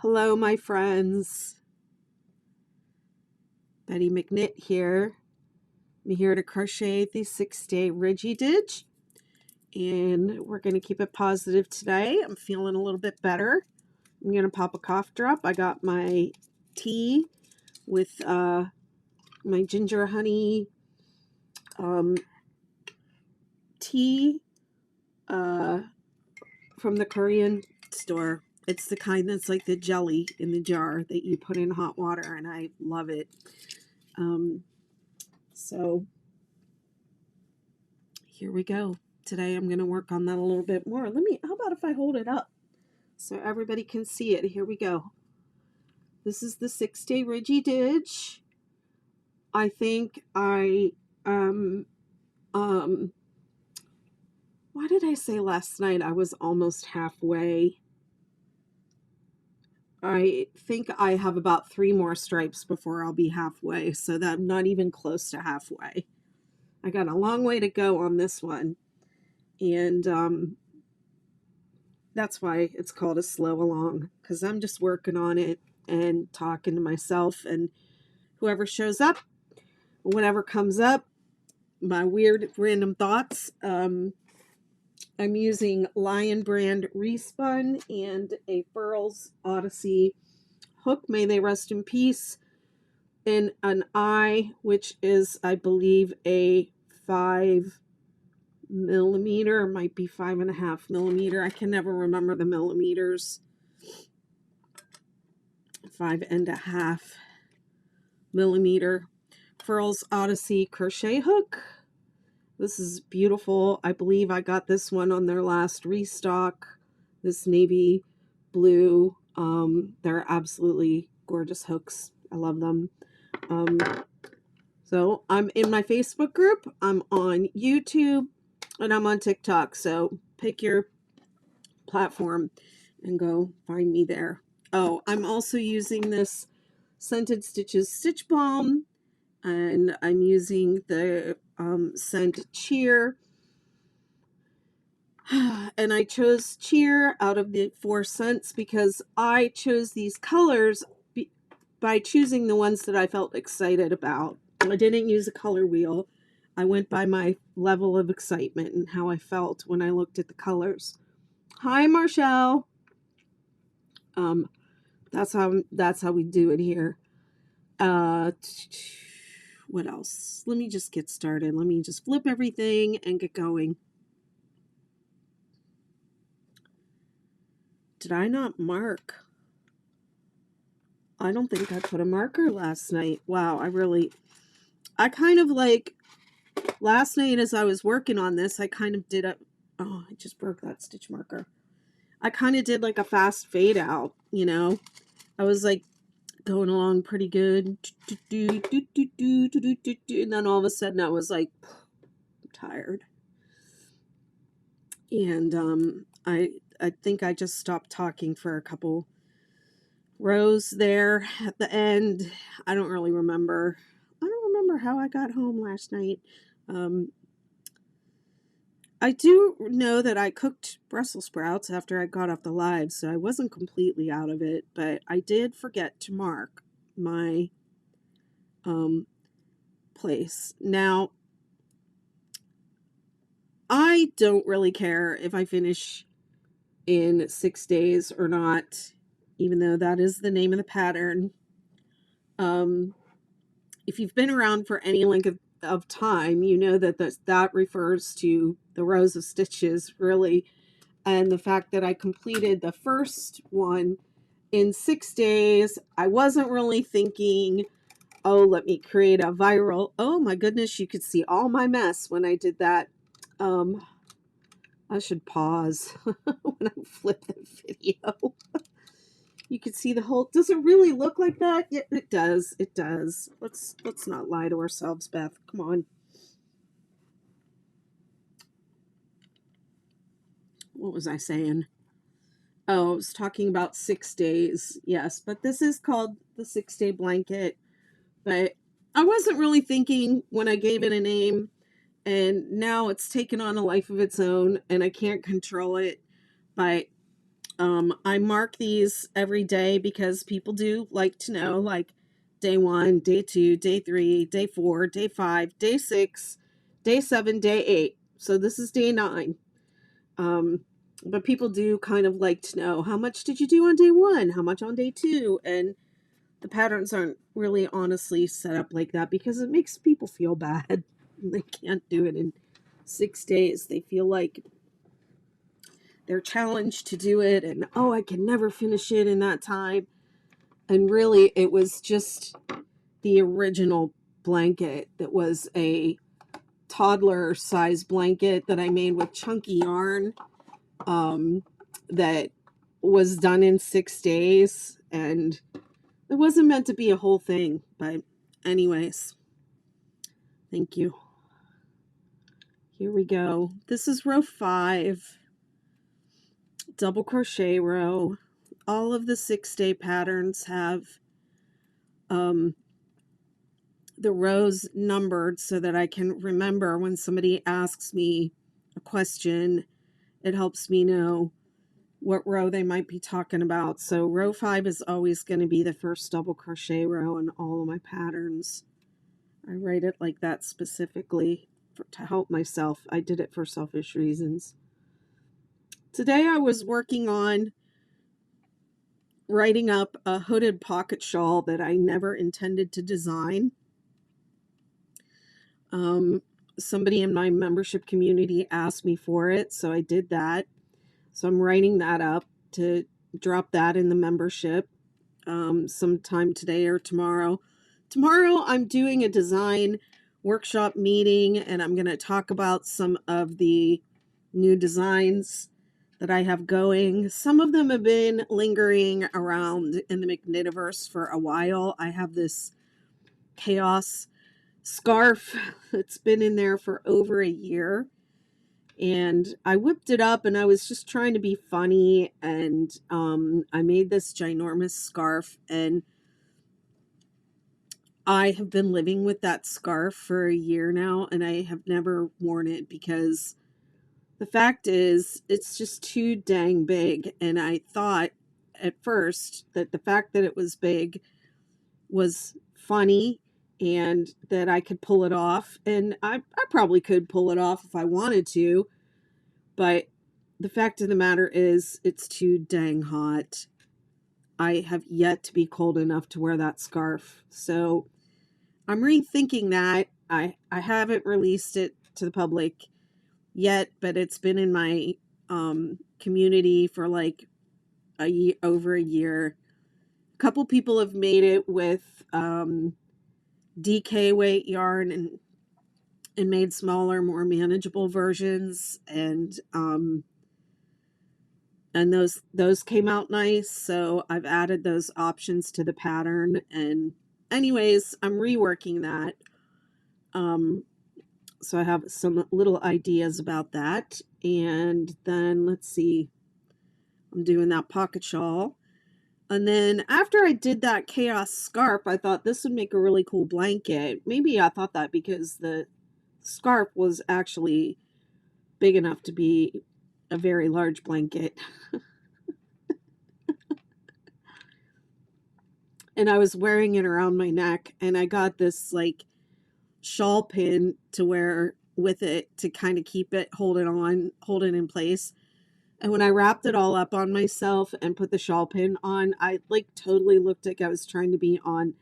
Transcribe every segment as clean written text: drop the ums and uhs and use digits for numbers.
Hello, my friends. Betty McKnit here. I'm here to crochet the 6-day Ridgy Didge, and we're going to keep it positive today. I'm feeling a little bit better. I'm going to pop a cough drop. I got my tea with my ginger honey tea from the Korean store. It's the kind that's like the jelly in the jar that you put in hot water, and I love it. So here we go. Today I'm going to work on that a little bit more. How about if I hold it up so everybody can see it? Here we go. This is the 6-day Ridgy Didge. I think what did I say last night? I was almost halfway. I think I have about 3 more stripes before I'll be halfway, so that I'm not even close to halfway. I got a long way to go on this one, and that's why it's called a slow along, because I'm just working on it and talking to myself, and whoever shows up, whatever comes up, my weird random thoughts. I'm using Lion brand Respun and a Furls Odyssey hook, may they rest in peace, in an eye, which is, I believe, a 5 millimeter, might be 5.5 millimeter. I can never remember the millimeters. 5.5 millimeter Furls Odyssey crochet hook. This is beautiful. I believe I got this one on their last restock. This navy blue. They're absolutely gorgeous hooks. I love them. So I'm in my Facebook group. I'm on YouTube. And I'm on TikTok. So pick your platform and go find me there. Oh, I'm also using this Scented Stitches Stitch Balm, and I'm using the scent Cheer. And I chose Cheer out of the 4 scents because I chose these colors by choosing the ones that I felt excited about. I didn't use a color wheel. I went by my level of excitement and how I felt when I looked at the colors. Hi, Marshall. That's how we do it here. What else? Let me just get started. Let me just flip everything and get going. Did I not mark? I don't think I put a marker last night. Wow, I kind of like, last night as I was working on this, I kind of did oh, I just broke that stitch marker. I kind of did like a fast fade out, you know. I was like going along pretty good. And then all of a sudden I was like, I'm tired. And I think I just stopped talking for a couple rows there at the end. I don't really remember. I don't remember how I got home last night. I do know that I cooked Brussels sprouts after I got off the live, so I wasn't completely out of it, but I did forget to mark my place. Now, I don't really care if I finish in 6 days or not, even though that is the name of the pattern. If you've been around for any length of time, you know that that refers to the rows of stitches, really, and the fact that I completed the first one in 6 days. I wasn't really thinking, oh, let me create a viral. Oh my goodness, you could see all my mess when I did that. I should pause when I flip the video. You can see the whole. Does it really look like that? Yeah, it does. It does. Let's not lie to ourselves, Beth. Come on. What was I saying? Oh, I was talking about 6 days. Yes, but this is called the 6-day blanket. But I wasn't really thinking when I gave it a name, and now it's taken on a life of its own, and I can't control it. But I mark these every day because people do like to know, like day 1, day 2, day 3, day 4, day 5, day 6, day 7, day 8. So this is day 9. But people do kind of like to know, how much did you do on day 1? How much on day 2? And the patterns aren't really honestly set up like that because it makes people feel bad. They can't do it in 6 days. They feel like they're challenged to do it, and oh, I can never finish it in that time. And really, it was just the original blanket that was a toddler size blanket that I made with chunky yarn, that was done in 6 days, and it wasn't meant to be a whole thing. But anyways, thank you. Here we go. This is row 5, double crochet row. All of the 6-day patterns have the rows numbered so that I can remember when somebody asks me a question. It helps me know what row they might be talking about. So row 5 is always going to be the first double crochet row in all of my patterns. I write it like that specifically to help myself. I did it for selfish reasons. Today I was working on writing up a hooded pocket shawl that I never intended to design. Somebody in my membership community asked me for it, so I did that. So I'm writing that up to drop that in the membership sometime today or tomorrow. Tomorrow I'm doing a design workshop meeting, and I'm going to talk about some of the new designs that I have going. Some of them have been lingering around in the McKnitiverse for a while. I have this chaos scarf that's been in there for over a year, and I whipped it up and I was just trying to be funny, and I made this ginormous scarf, and I have been living with that scarf for a year now, and I have never worn it because the fact is it's just too dang big. And I thought at first that the fact that it was big was funny and that I could pull it off. And I probably could pull it off if I wanted to. But the fact of the matter is it's too dang hot. I have yet to be cold enough to wear that scarf. So I'm rethinking that. I haven't released it to the public yet, but it's been in my community for like over a year. A couple people have made it with DK weight yarn and made smaller, more manageable versions, and those came out nice. So I've added those options to the pattern, and anyways, I'm reworking that. So I have some little ideas about that. And then let's see, I'm doing that pocket shawl. And then after I did that chaos scarf, I thought this would make a really cool blanket. Maybe I thought that because the scarf was actually big enough to be a very large blanket. And I was wearing it around my neck, and I got this like shawl pin to wear with it to kind of keep it, hold it in place. And when I wrapped it all up on myself and put the shawl pin on, I like totally looked like I was trying to be on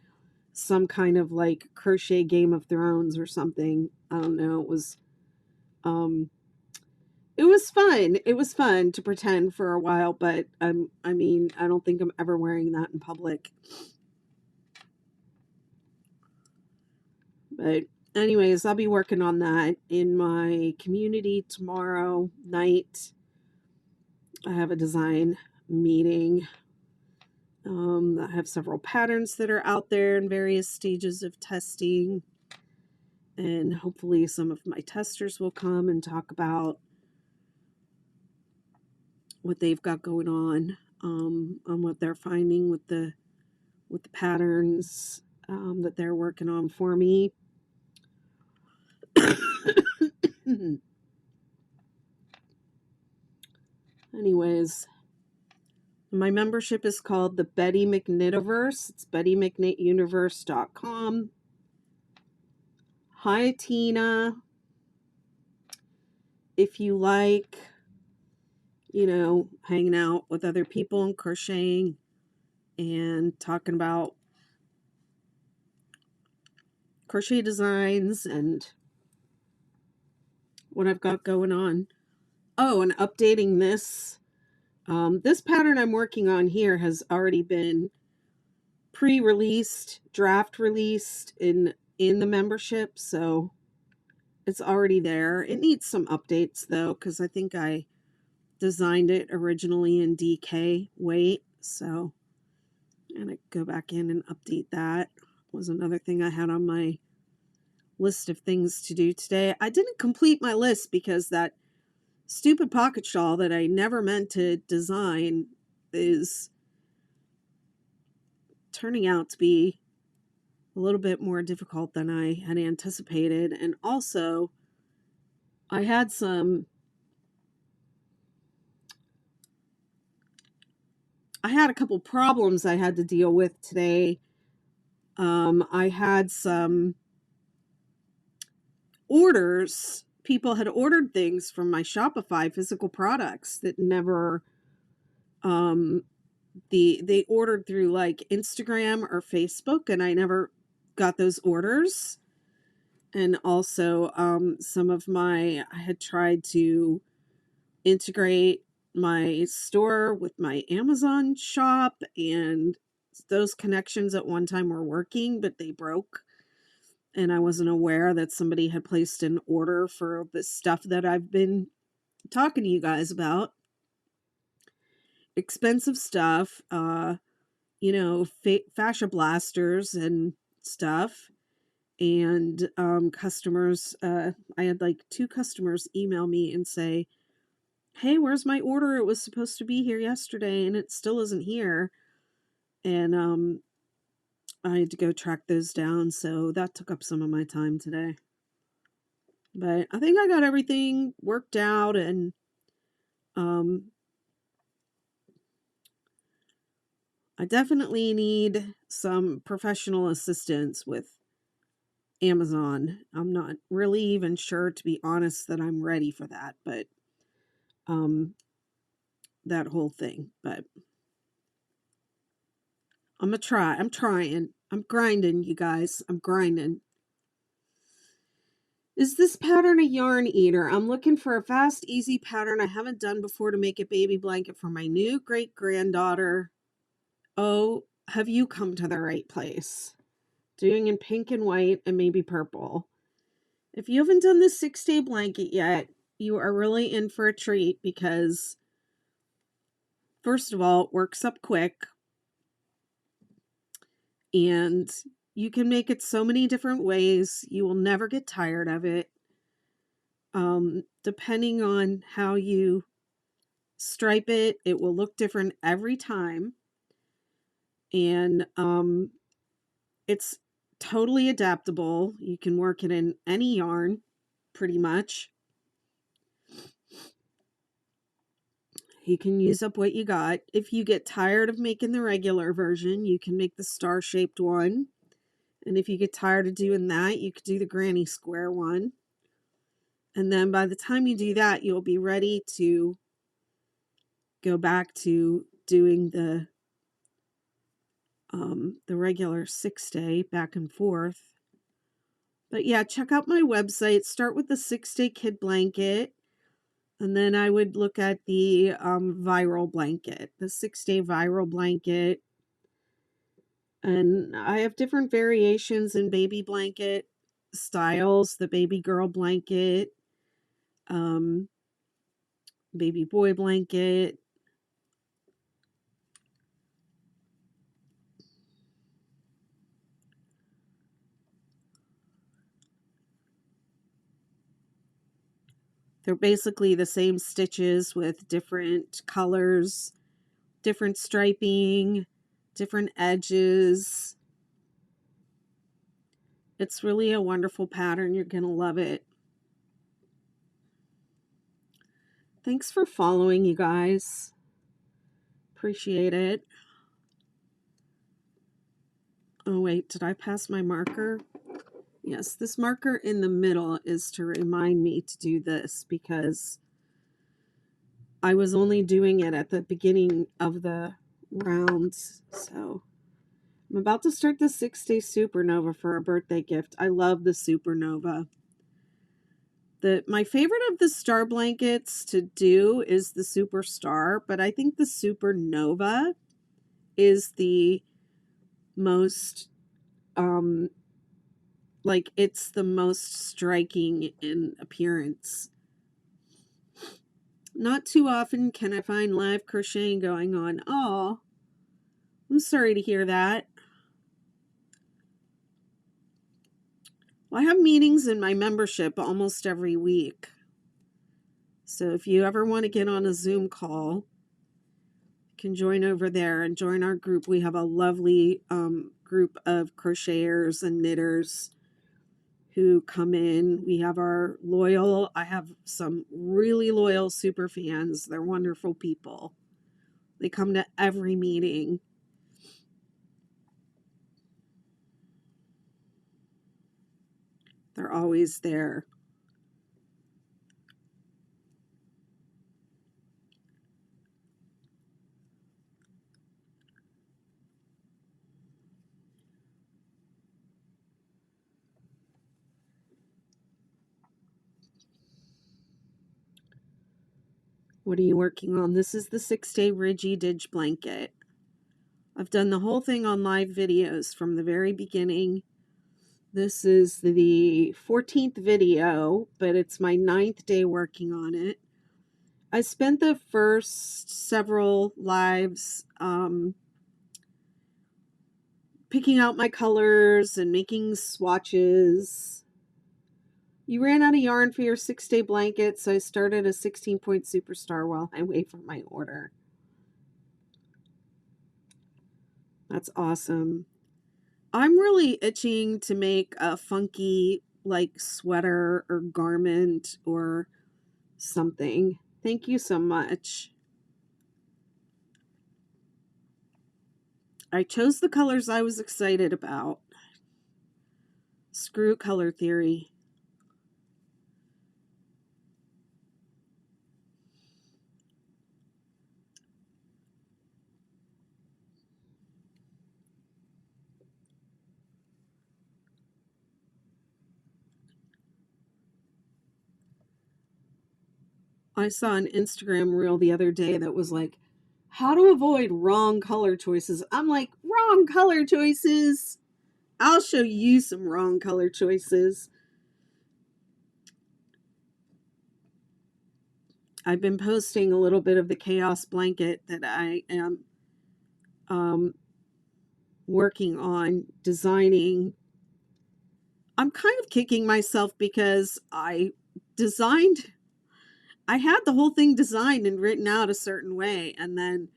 some kind of like crochet Game of Thrones or something. I don't know. It was fun. It was fun to pretend for a while, but I mean, I don't think I'm ever wearing that in public. But anyways, I'll be working on that in my community tomorrow night. I have a design meeting. I have several patterns that are out there in various stages of testing. And hopefully some of my testers will come and talk about what they've got going on what they're finding with the patterns that they're working on for me. Anyways, My membership is called the Betty McKnitiverse. It's bettymcknituniverse.com. Hi, Tina. If you like, hanging out with other people and crocheting and talking about crochet designs and what I've got going on. Oh, and updating this. This pattern I'm working on here has already been pre-released, draft released in the membership, so it's already there. It needs some updates though, because I think I designed it originally in DK weight, so I'm gonna go back in and update that. Was another thing I had on my list of things to do today. I didn't complete my list because that stupid pocket shawl that I never meant to design is turning out to be a little bit more difficult than I had anticipated. And also, I had a couple problems I had to deal with today. I had some orders. People had ordered things from my Shopify physical products that never, they ordered through like Instagram or Facebook, and I never got those orders. And also, I had tried to integrate my store with my Amazon shop, and those connections at one time were working, but they broke. And I wasn't aware that somebody had placed an order for the stuff that I've been talking to you guys about. Expensive stuff, fascia blasters and stuff. And customers, I had like 2 customers email me and say, hey, where's my order? It was supposed to be here yesterday and it still isn't here. And I had to go track those down, so that took up some of my time today. But I think I got everything worked out, and I definitely need some professional assistance with Amazon. I'm not really even sure, to be honest, that I'm ready for that, but that whole thing. But I'm gonna try. I'm trying. I'm grinding, you guys. I'm grinding. Is this pattern a yarn eater? I'm looking for a fast, easy pattern I haven't done before to make a baby blanket for my new great-granddaughter. Oh, have you come to the right place? Doing in pink and white and maybe purple. If you haven't done the 6-day blanket yet, you are really in for a treat because, first of all, it works up quick. And you can make it so many different ways. You will never get tired of it. Depending on how you stripe it, it will look different every time. And it's totally adaptable. You can work it in any yarn, pretty much. You can use up what you got. If you get tired of making the regular version, you can make the star-shaped one. And if you get tired of doing that, you could do the granny square one. And then by the time you do that, you'll be ready to go back to doing the regular 6-day back and forth. But yeah, check out my website. Start with the 6-day kid blanket. And then I would look at the viral blanket, the 6-day viral blanket. And I have different variations in baby blanket styles. The baby girl blanket, baby boy blanket. They're basically the same stitches with different colors, different striping, different edges. It's really a wonderful pattern. You're going to love it. Thanks for following, you guys. Appreciate it. Oh wait, did I pass my marker? Yes, this marker in the middle is to remind me to do this because I was only doing it at the beginning of the rounds. So I'm about to start the 6-day supernova for a birthday gift. I love the supernova. My favorite of the star blankets to do is the superstar, but I think the supernova is the most like it's the most striking in appearance. Not too often can I find live crocheting going on. Oh, I'm sorry to hear that. Well, I have meetings in my membership almost every week. So if you ever want to get on a Zoom call, you can join over there and join our group. We have a lovely group of crocheters and knitters who come in. We have I have some really loyal super fans. They're wonderful people. They come to every meeting. They're always there. What are you working on? This is the 6-day Ridgy Didge blanket. I've done the whole thing on live videos from the very beginning. This is the 14th video, but it's my 9th day working on it. I spent the first several lives picking out my colors and making swatches. You ran out of yarn for your 6-day blanket, so I started a 16-point superstar while I wait for my order. That's awesome. I'm really itching to make a funky like sweater or garment or something. Thank you so much. I chose the colors I was excited about. Screw color theory. I saw an Instagram reel the other day that was like, how to avoid wrong color choices. I'm like, wrong color choices? I'll show you some wrong color choices. I've been posting a little bit of the chaos blanket that I am working on designing. I'm kind of kicking myself because I had the whole thing designed and written out a certain way, and then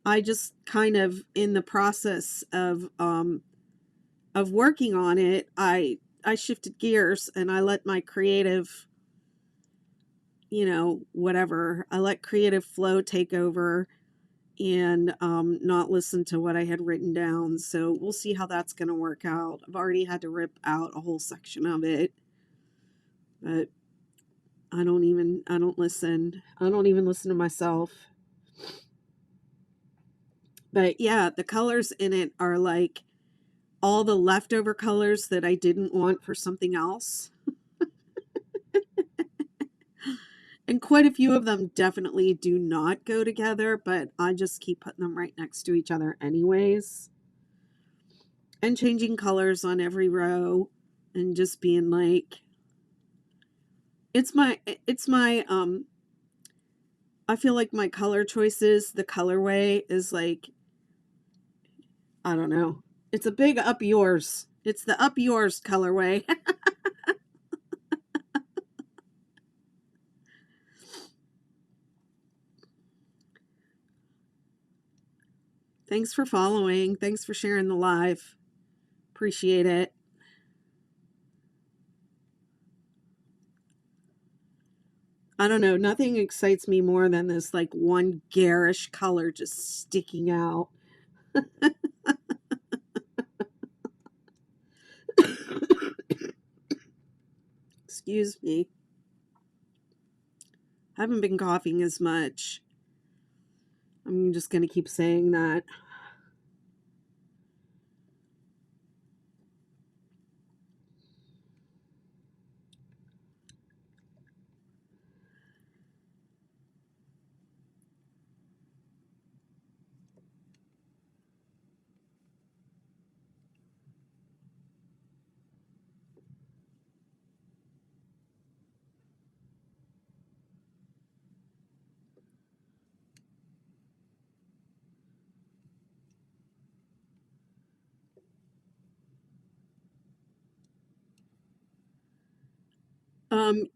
I just kind of in the process of working on it, I shifted gears and I let my creative, whatever, I let creative flow take over and not listen to what I had written down. So we'll see how that's going to work out. I've already had to rip out a whole section of it, but I don't even listen to myself. But yeah, the colors in it are like all the leftover colors that I didn't want for something else. And quite a few of them definitely do not go together, but I just keep putting them right next to each other anyways. And changing colors on every row and just being like, it's my I feel like my color choices, the colorway is like, I don't know. It's a big up yours. It's the up yours colorway. Thanks for following. Thanks for sharing the live. Appreciate it. I don't know, nothing excites me more than this like one garish color just sticking out. Excuse me. I haven't been coughing as much. I'm just going to keep saying that.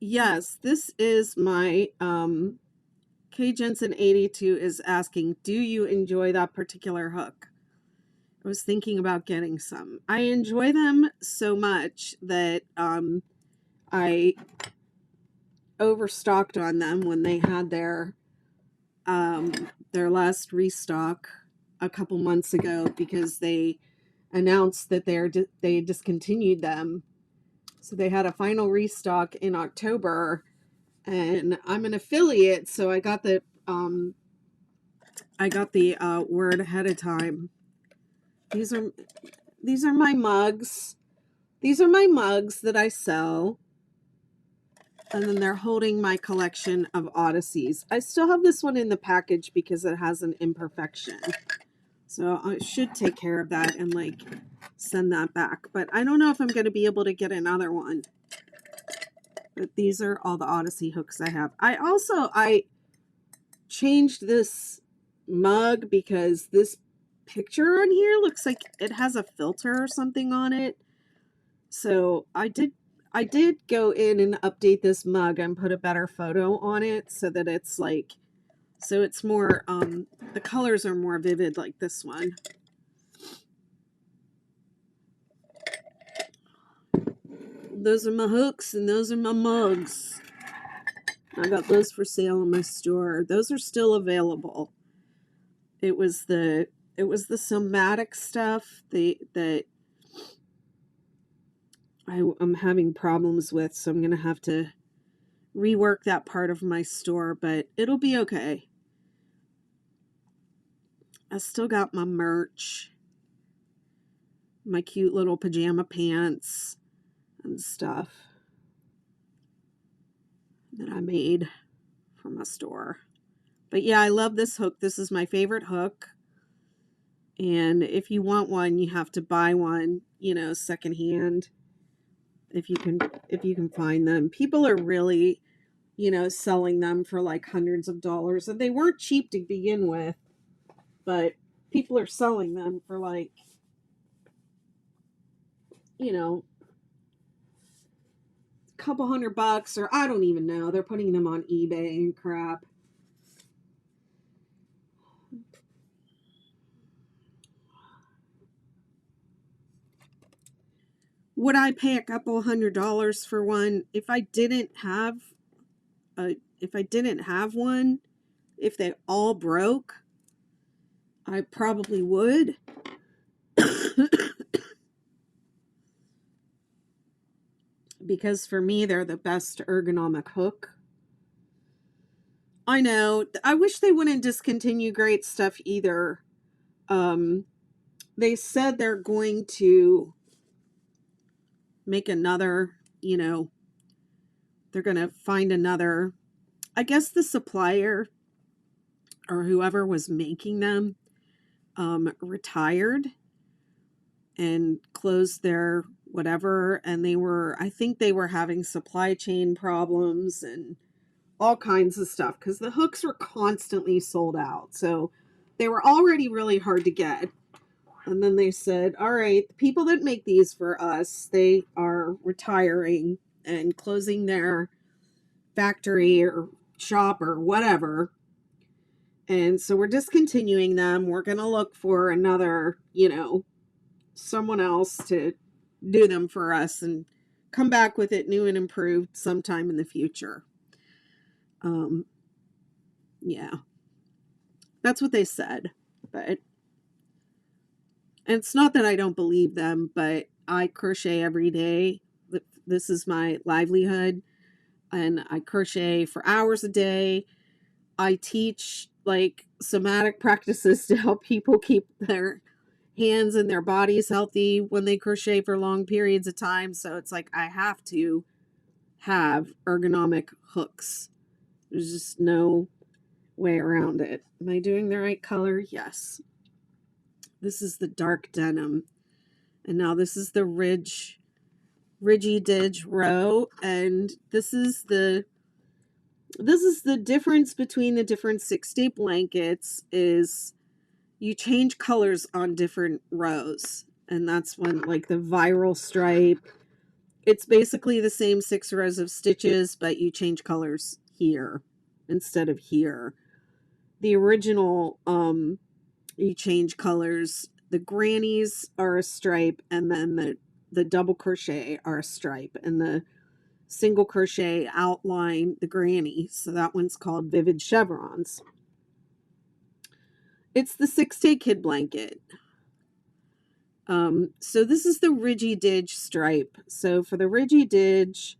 Yes, this is my K Jensen 82 is asking, do you enjoy that particular hook? I was thinking about getting some. I enjoy them so much that I overstocked on them when they had their last restock a couple months ago, because they announced that they discontinued them. So they had a final restock in October, and I'm an affiliate, so I got the word ahead of time. These are my mugs. These are my mugs that I sell. And then they're holding my collection of Odysseys. I still have this one in the package because it has an imperfection. So I should take care of that and like send that back. But I don't know if I'm going to be able to get another one. But these are all the Odyssey hooks I have. I changed this mug because this picture on here looks like it has a filter or something on it. So I did go in and update this mug and put a better photo on it so that it's like, so it's more, the colors are more vivid like this one. Those are my hooks and those are my mugs. I got those for sale in my store. Those are still available. It was the somatic stuff that I'm having problems with, so I'm going to have to rework that part of my store, but it'll be okay. I still got my merch, my cute little pajama pants and stuff that I made for my store. But yeah, I love this hook. This is my favorite hook. And if you want one, you have to buy one, you know, secondhand. If you can find them. People are really, you know, selling them for like hundreds of dollars. And they weren't cheap to begin with, but people are selling them for like, you know, a couple $100, or I don't even know. They're putting them on eBay and crap. Would I pay a couple $100 for one if I didn't have one? If they all broke, I probably would. Because for me, they're the best ergonomic hook. I know. I wish they wouldn't discontinue great stuff either. They said they're going to make another, you know, they're going to find another. I guess the supplier or whoever was making them retired and closed their whatever, and I think they were having supply chain problems and all kinds of stuff because the hooks were constantly sold out. So they were already really hard to get. And then they said, all right, the people that make these for us, they are retiring and closing their factory or shop or whatever. And so we're discontinuing them. We're going to look for another, you know, someone else to do them for us and come back with it new and improved sometime in the future. Yeah, that's what they said. But and it's not that I don't believe them, but I crochet every day. This is my livelihood, and I crochet for hours a day. I teach like somatic practices to help people keep their hands and their bodies healthy when they crochet for long periods of time. So it's like I have to have ergonomic hooks. There's just no way around it. Am I doing the right color? Yes. This is the dark denim. And now this is the Ridgy Didge row. And this is the difference between the different 6-day blankets is you change colors on different rows. And that's when like the viral stripe, it's basically the same 6 rows of stitches, but you change colors here instead of here. The original, you change colors. The grannies are a stripe, and then the double crochet are a stripe, and the single crochet outline the granny. So that one's called Vivid Chevrons. It's the 6-day kid blanket. So this is the Ridgy Didge stripe. So for the Ridgy Didge,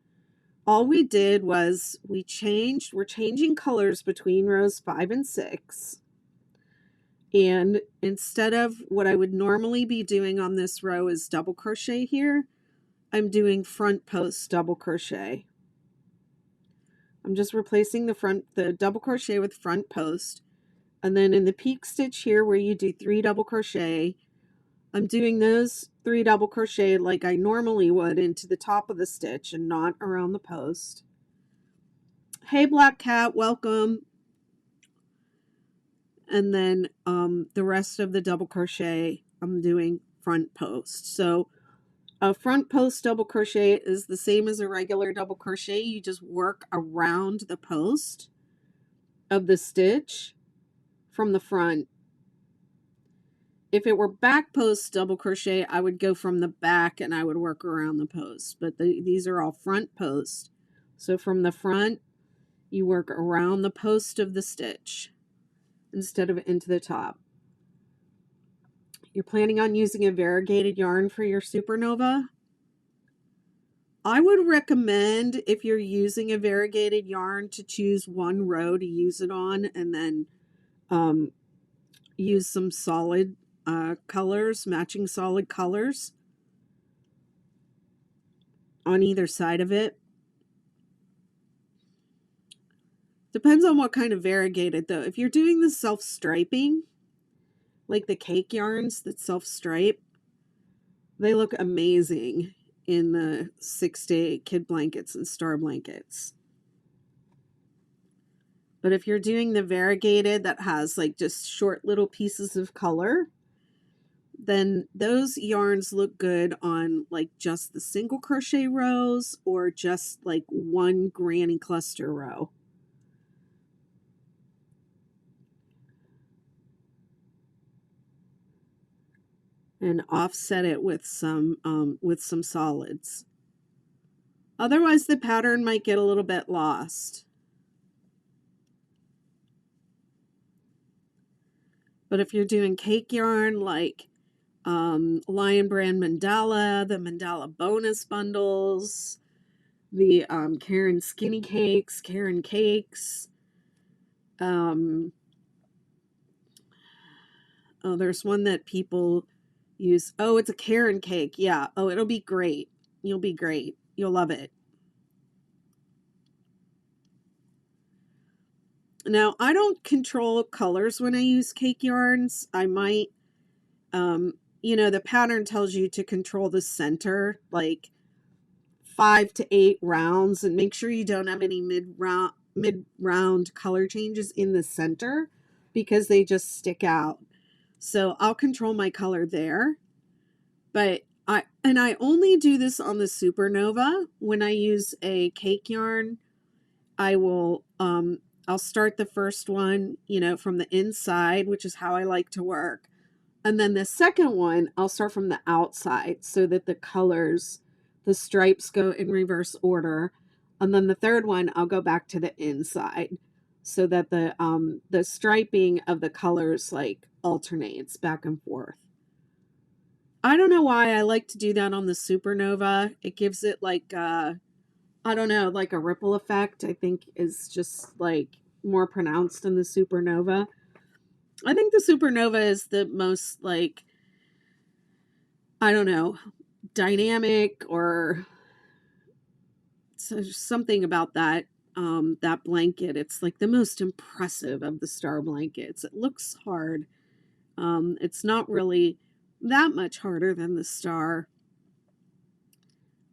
all we did was we're changing colors between rows 5 and 6. And instead of what I would normally be doing on this row is double crochet here, I'm doing front post double crochet. I'm just replacing the double crochet with front post. And then in the peak stitch here where you do 3 double crochet, I'm doing those 3 double crochet like I normally would into the top of the stitch and not around the post. Hey Black Cat, welcome. And then the rest of the double crochet I'm doing front post. So a front post double crochet is the same as a regular double crochet. You just work around the post of the stitch from the front. If it were back post double crochet, I would go from the back and I would work around the post. But these are all front post. So from the front, you work around the post of the stitch instead of into the top. You're planning on using a variegated yarn for your supernova? I would recommend, if you're using a variegated yarn, to choose one row to use it on and then use some solid colors, matching solid colors on either side of it. Depends on what kind of variegated though. If you're doing the self-striping, like the cake yarns that self-stripe, they look amazing in the 6-day kid blankets and star blankets. But if you're doing the variegated that has like just short little pieces of color, then those yarns look good on like just the single crochet rows or just like one granny cluster row. And offset it with some solids. Otherwise the pattern might get a little bit lost. But if you're doing cake yarn like Lion Brand Mandala, the Mandala bonus bundles, the Karen Skinny Cakes, Karen Cakes. Oh, there's one that people use. Oh, it's a Karen cake. Yeah. Oh, it'll be great. You'll be great. You'll love it. Now, I don't control colors when I use cake yarns. I might, the pattern tells you to control the center, like 5 to 8 rounds, and make sure you don't have any mid-round color changes in the center because they just stick out. So I'll control my color there. But I only do this on the Supernova. When I use a cake yarn, I will I'll start the first one, from the inside, which is how I like to work. And then the second one, I'll start from the outside so that the colors, the stripes go in reverse order. And then the third one, I'll go back to the inside so that the striping of the colors like alternates back and forth. I don't know why I like to do that on the Supernova. It gives it like I don't know, like a ripple effect, I think is just like more pronounced in the Supernova. I think the Supernova is the most like, I don't know, dynamic, or so something about that that blanket. It's like the most impressive of the star blankets. It looks hard. It's not really that much harder than the star.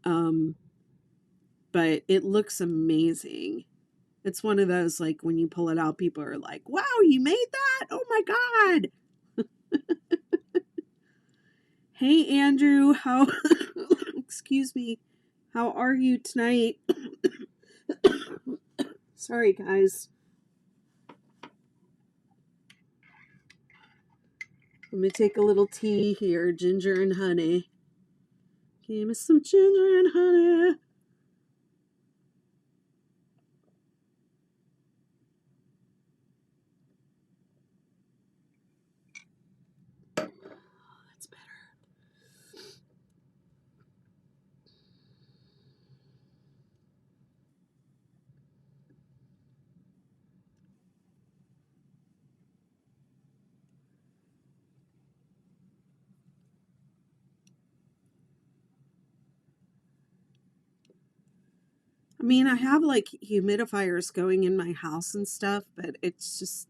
But it looks amazing. It's one of those, like, when you pull it out, people are like, wow, you made that? Oh my God. Hey, Andrew, how, excuse me, how are you tonight? Sorry, guys. Let me take a little tea here, ginger and honey. Give me some ginger and honey. That's better. I mean, I have like humidifiers going in my house and stuff, but it's just,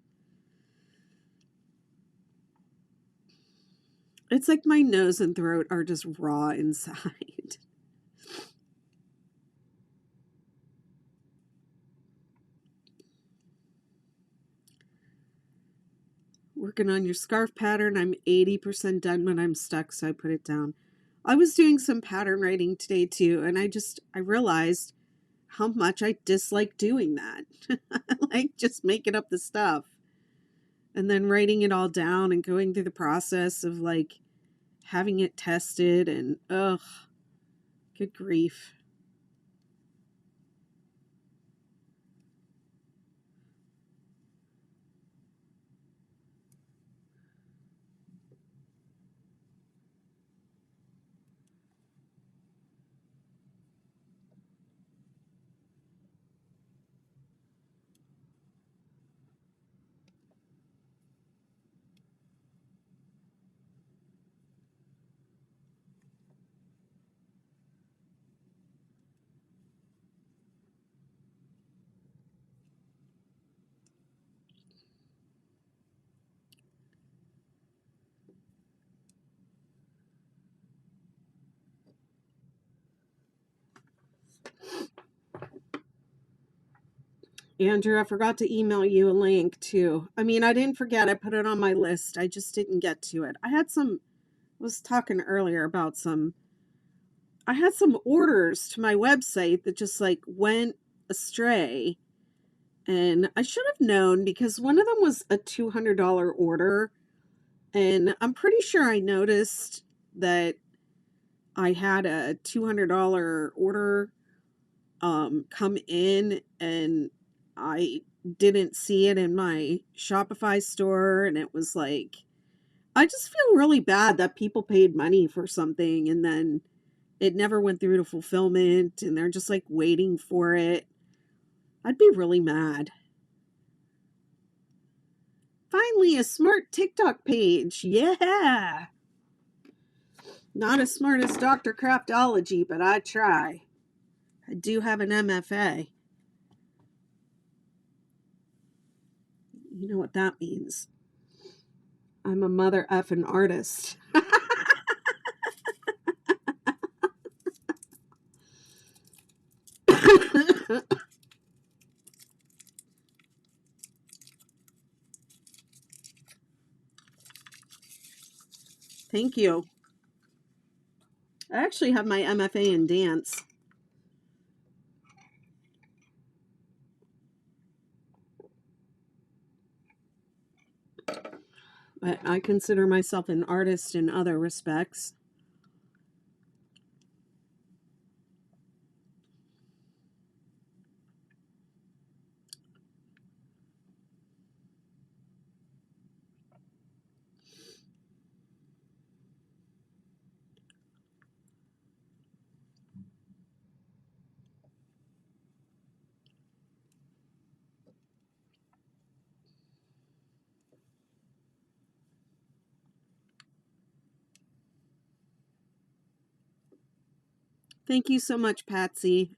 it's like my nose and throat are just raw inside. Working on your scarf pattern. I'm 80% done when I'm stuck, so I put it down. I was doing some pattern writing today too, and I realized how much I dislike doing that. Like just making up the stuff and then writing it all down and going through the process of like having it tested, and ugh, good grief. Andrew, I forgot to email you a link too. I mean, I didn't forget. I put it on my list. I just didn't get to it. I was talking earlier about I had some orders to my website that just like went astray. And I should have known because one of them was a $200 order. And I'm pretty sure I noticed that I had a $200 order come in, and I didn't see it in my Shopify store. And it was like, I just feel really bad that people paid money for something and then it never went through to fulfillment and they're just like waiting for it. I'd be really mad. Finally, a smart TikTok page. Yeah. Not as smart as Dr. Craftology, but I try. I do have an MFA. You know what that means. I'm a mother effing artist. Thank you. I actually have my MFA in dance. But I consider myself an artist in other respects. Thank you so much, Patsy.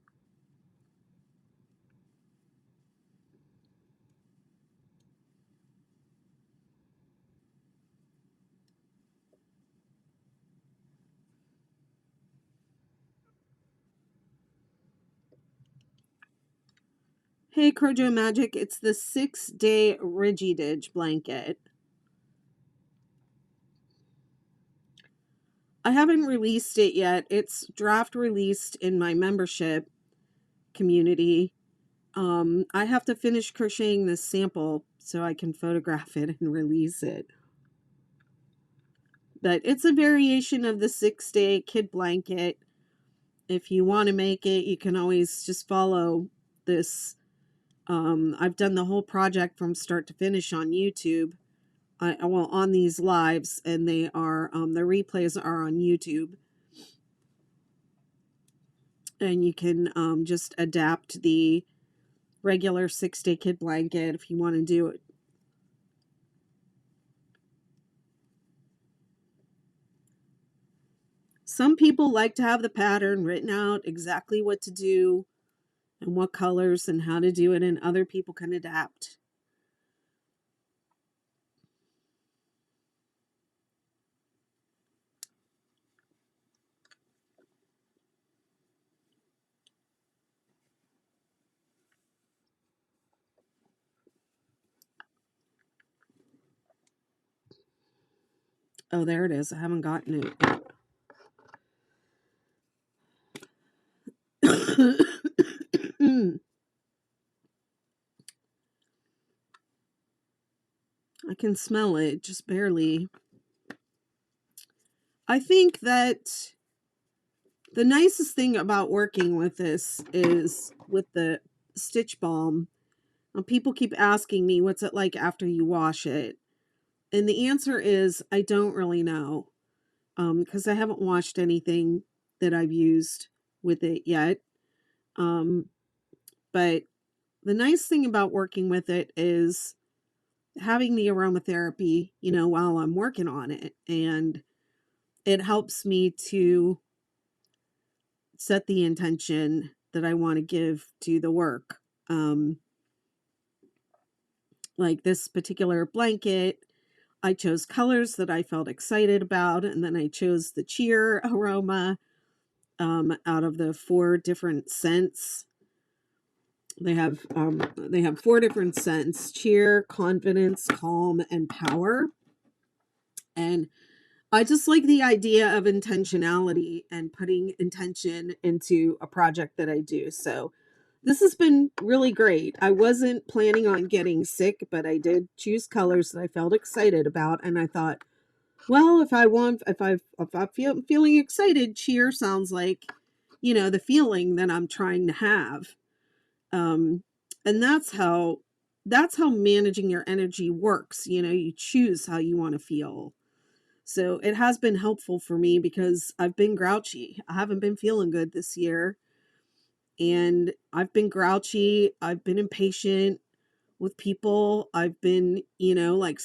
Hey, Crochet Magic, it's the 6-day Ridgy Didge blanket. I haven't released it yet. It's draft released in my membership community. I have to finish crocheting this sample so I can photograph it and release it. But it's a variation of the 6-day kid blanket. If you want to make it, you can always just follow this. I've done the whole project from start to finish on YouTube. On these lives, and they are the replays are on YouTube, and you can just adapt the regular 6-day kid blanket if you want to do it. Some people like to have the pattern written out, exactly what to do and what colors and how to do it, and other people can adapt. Oh, there it is. I haven't gotten it yet. I can smell it, just barely. I think that the nicest thing about working with this is with the Stitch Balm. People keep asking me, what's it like after you wash it? And the answer is, I don't really know, because I haven't washed anything that I've used with it yet. But the nice thing about working with it is having the aromatherapy, while I'm working on it. And it helps me to set the intention that I want to give to the work. Like this particular blanket, I chose colors that I felt excited about, and then I chose the cheer aroma out of the 4 different scents. They have 4 different scents: cheer, confidence, calm, and power. And I just like the idea of intentionality and putting intention into a project that I do. So this has been really great. I wasn't planning on getting sick, but I did choose colors that I felt excited about, and I thought, well, if I'm feeling excited, cheer sounds like, the feeling that I'm trying to have. And that's how managing your energy works. You choose how you want to feel. So it has been helpful for me because I've been grouchy. I haven't been feeling good this year. And I've been grouchy. I've been impatient with people. I've been, like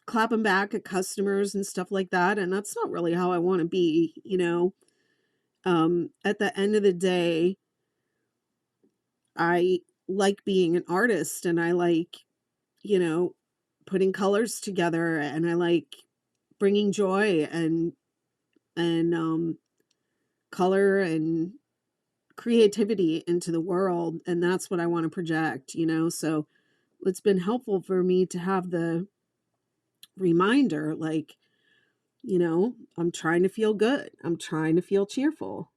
clapping back at customers and stuff like that. And that's not really how I want to be, At the end of the day, I like being an artist, and I like, putting colors together, and I like bringing joy and color and creativity into the world, and that's what I want to project. So it's been helpful for me to have the reminder, like, I'm trying to feel good, I'm trying to feel cheerful.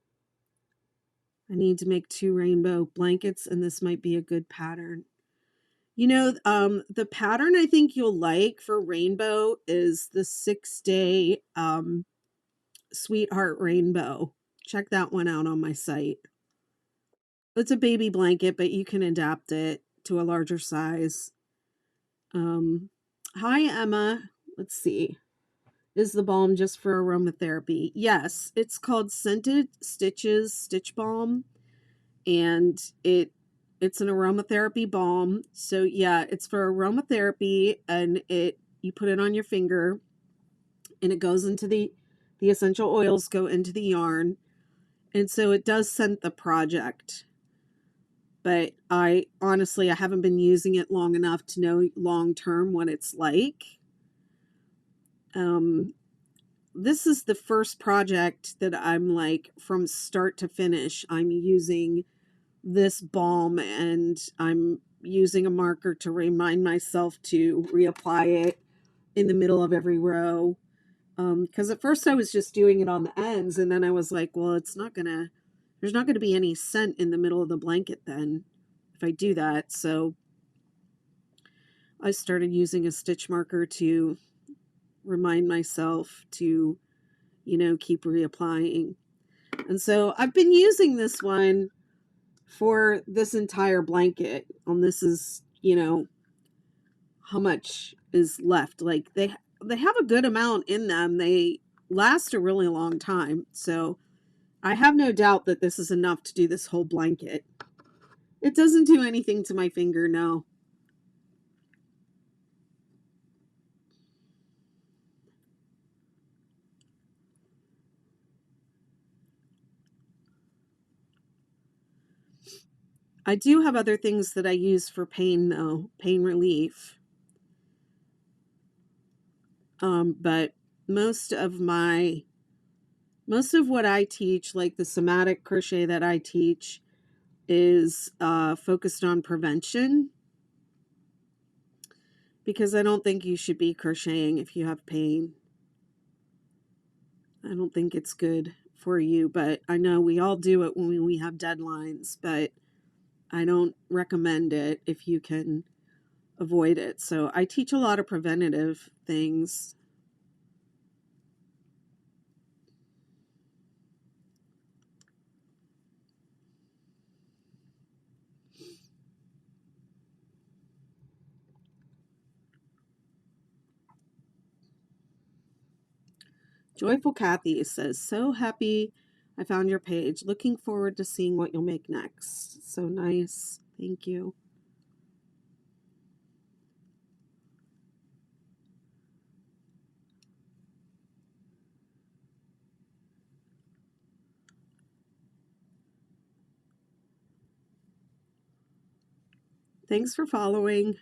I need to make 2 rainbow blankets, and this might be a good pattern. The pattern I think you'll like for rainbow is the 6-day Sweetheart Rainbow. Check that one out on my site. It's a baby blanket, but you can adapt it to a larger size. Hi, Emma. Let's see. Is the balm just for aromatherapy? Yes, it's called Scented Stitches Stitch Balm, and it's an aromatherapy balm. So yeah, it's for aromatherapy, and you put it on your finger, and it goes into the essential oils go into the yarn, And so it does scent the project. But I haven't been using it long enough to know long term what it's like. This is the first project that I'm like from start to finish. I'm using this balm and I'm using a marker to remind myself to reapply it in the middle of every row. Because at first I was just doing it on the ends, and then I was like, well, there's not gonna be any scent in the middle of the blanket then if I do that. So I started using a stitch marker to remind myself to, keep reapplying. And so I've been using this one for this entire blanket. And this is, how much is left. Like they have a good amount in them. They last a really long time. So I have no doubt that this is enough to do this whole blanket. It doesn't do anything to my finger, no. I do have other things that I use for pain, though, pain relief. But most of what I teach, like the somatic crochet that I teach, is focused on prevention, because I don't think you should be crocheting if you have pain. I don't think it's good for you, but I know we all do it when we have deadlines, but I don't recommend it if you can avoid it. So I teach a lot of preventative things. Joyful Kathy says, so happy I found your page. Looking forward to seeing what you'll make next. So nice. Thank you. Thanks for following.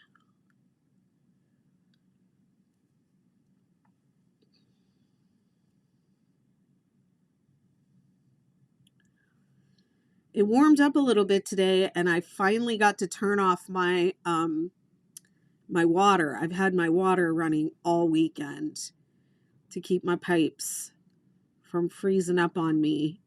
It warmed up a little bit today, and I finally got to turn off my my water. I've had my water running all weekend to keep my pipes from freezing up on me.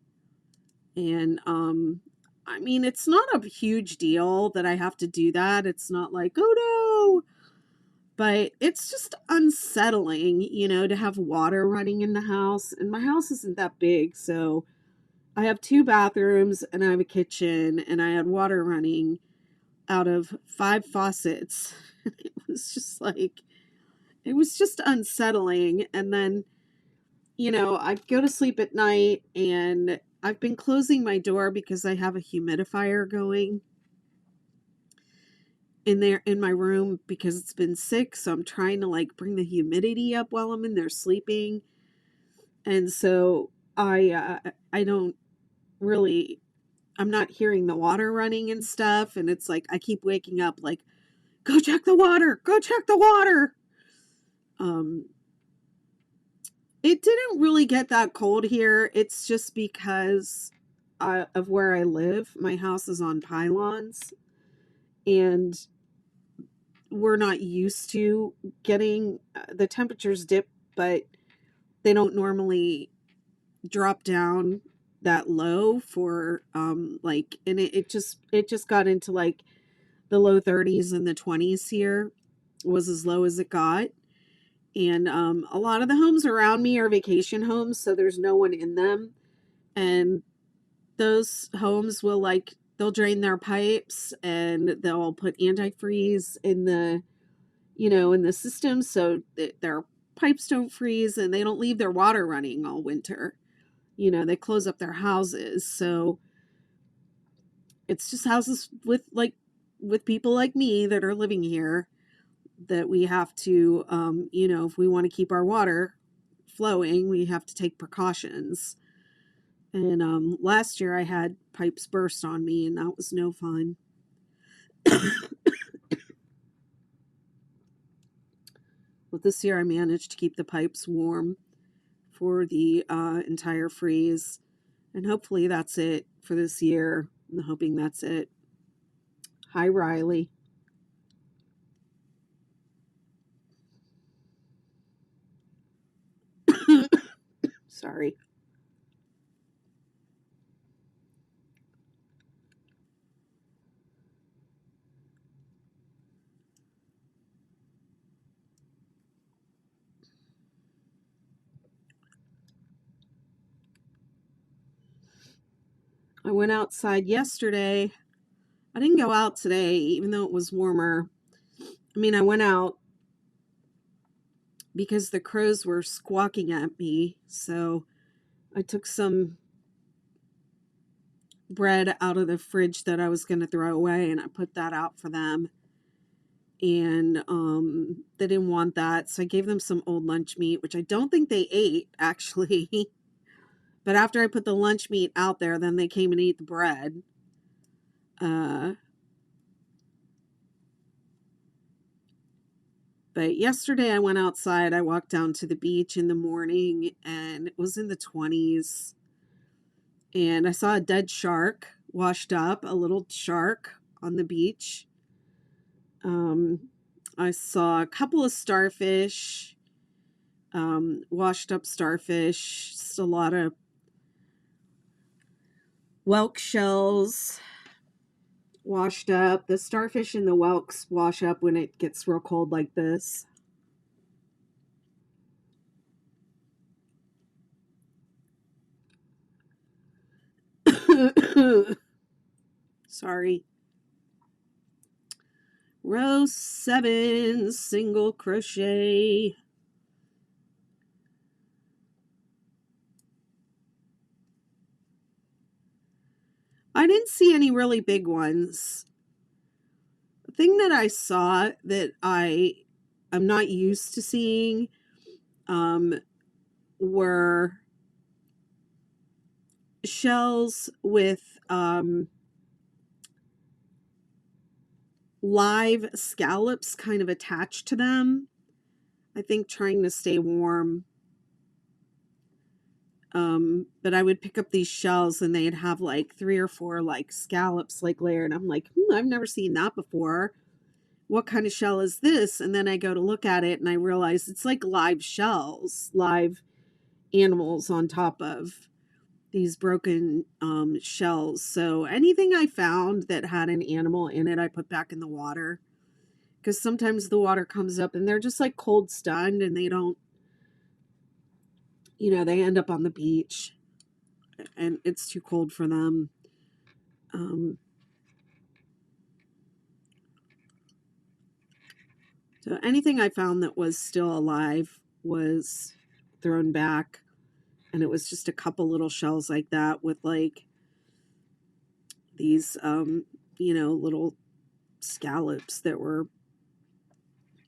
And I mean, it's not a huge deal that I have to do that. It's not like, oh no, but it's just unsettling, to have water running in the house. And my house isn't that big, so I have 2 bathrooms and I have a kitchen, and I had water running out of 5 faucets. It was just unsettling. And then, I go to sleep at night, and I've been closing my door because I have a humidifier going in my room because it's been sick. So I'm trying to like bring the humidity up while I'm in there sleeping. And so I don't really, I'm not hearing the water running and stuff. And it's like, I keep waking up like, go check the water, go check the water. It didn't really get that cold here. It's just because of where I live. My house is on pylons, and we're not used to getting the temperatures dip, but they don't normally drop down that low for like, and it just got into like the low 30s and the 20s here was as low as it got. And a lot of the homes around me are vacation homes, so there's no one in them. And those homes will they'll drain their pipes and they'll put antifreeze in the, in the system so that their pipes don't freeze, and they don't leave their water running all winter. They close up their houses. So it's just houses with people like me that are living here that we have to, if we want to keep our water flowing, we have to take precautions. And last year I had pipes burst on me, and that was no fun. But this year I managed to keep the pipes warm for the entire freeze. And hopefully that's it for this year. I'm hoping that's it. Hi, Riley. Sorry. I went outside yesterday. I didn't go out today, even though it was warmer. I mean, I went out because the crows were squawking at me. So I took some bread out of the fridge that I was going to throw away, and I put that out for them. And they didn't want that. So I gave them some old lunch meat, which I don't think they ate, actually. But after I put the lunch meat out there, then they came and ate the bread. But yesterday I went outside. I walked down to the beach in the morning, and it was in the 20s. And I saw a dead shark washed up, a little shark on the beach. I saw a couple of starfish, washed up starfish, just a lot of whelk shells washed up. The starfish and the whelks wash up when it gets real cold like this. Sorry. Row 7, single crochet. I didn't see any really big ones. The thing that I saw that I'm not used to seeing were shells with live scallops kind of attached to them. I think trying to stay warm. But I would pick up these shells and they'd have like 3 or 4 like scallops like layered. And I'm like, I've never seen that before. What kind of shell is this? And then I go to look at it and I realize it's like live shells, live animals on top of these broken shells. So anything I found that had an animal in it, I put back in the water. Because sometimes the water comes up and they're just like cold stunned and they don't, they end up on the beach and it's too cold for them. So anything I found that was still alive was thrown back. And it was just a couple little shells like that with like these, little scallops that were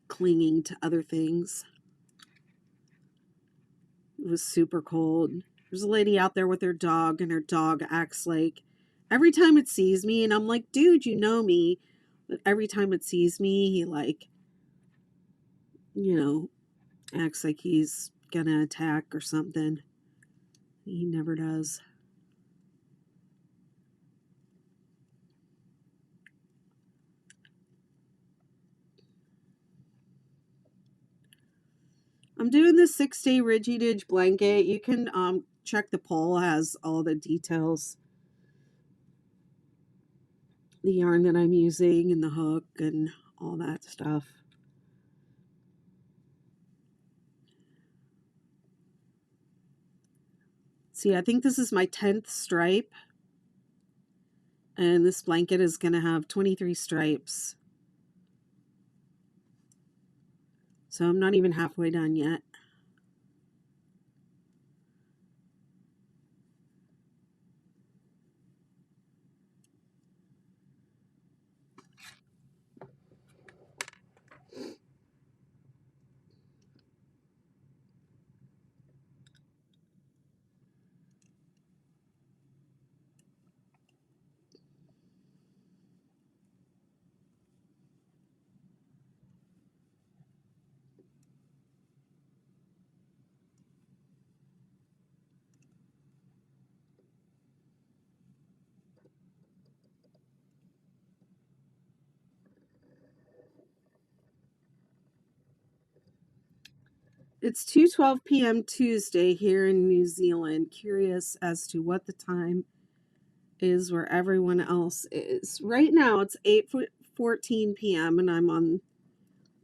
clinging to other things. It was super cold. There's a lady out there with her dog, and her dog acts like every time it sees me, and I'm like, dude, you know me. But every time it sees me, he like, acts like he's gonna attack or something. He never does. I'm doing the 6-day Ridgy Didge blanket. You can check the poll, has all the details. The yarn that I'm using and the hook and all that stuff. See, I think this is my 10th stripe. And this blanket is going to have 23 stripes. So I'm not even halfway done yet. It's 2:12 p.m. Tuesday here in New Zealand. Curious as to what the time is where everyone else is. Right now it's 8:14 p.m. and I'm on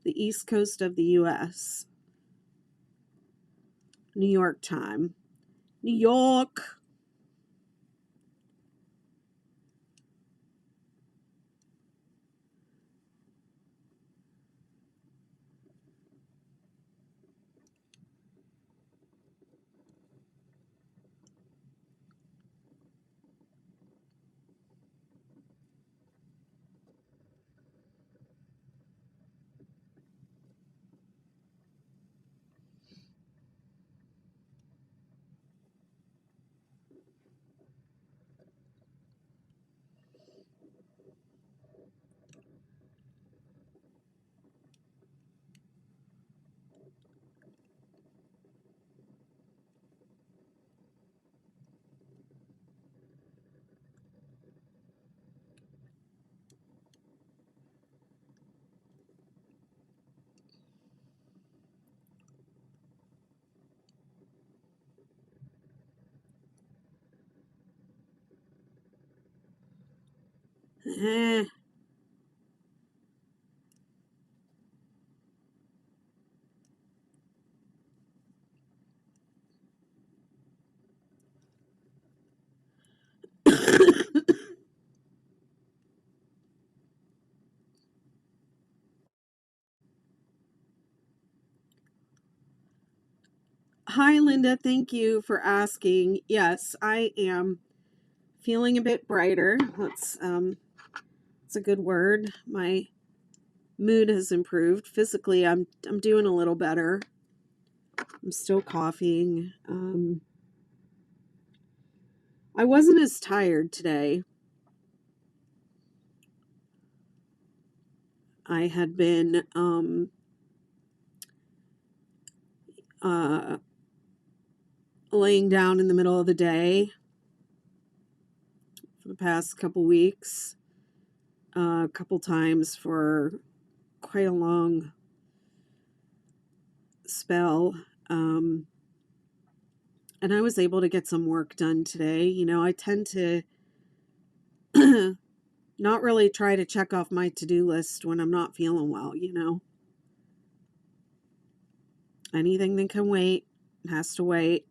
the east coast of the US. New York time. New York. Eh. Hi, Linda. Thank you for asking. Yes, I am feeling a bit brighter. That's a good word. My mood has improved. Physically, I'm doing a little better. I'm still coughing. I wasn't as tired today. I had been uh, laying down in the middle of the day for the past couple weeks, a couple times for quite a long spell. And I was able to get some work done today. You know, I tend to not really try to check off my to-do list when I'm not feeling well, you know. Anything that can wait has to wait.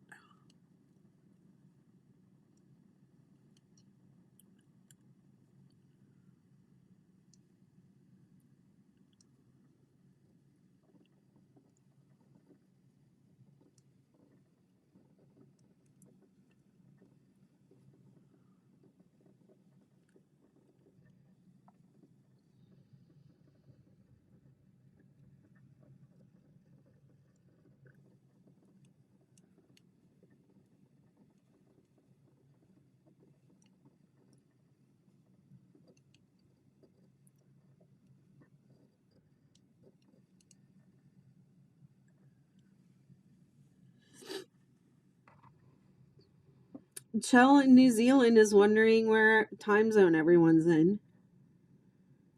Chell in New Zealand is wondering where time zone everyone's in.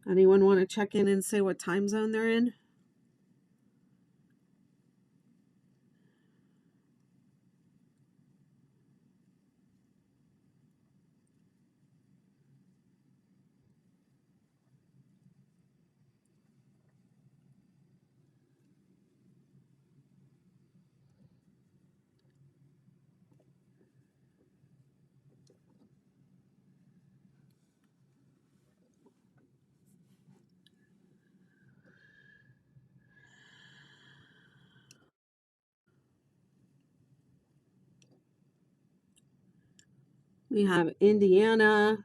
Anyone want to check in and say what time zone they're in? We have Indiana,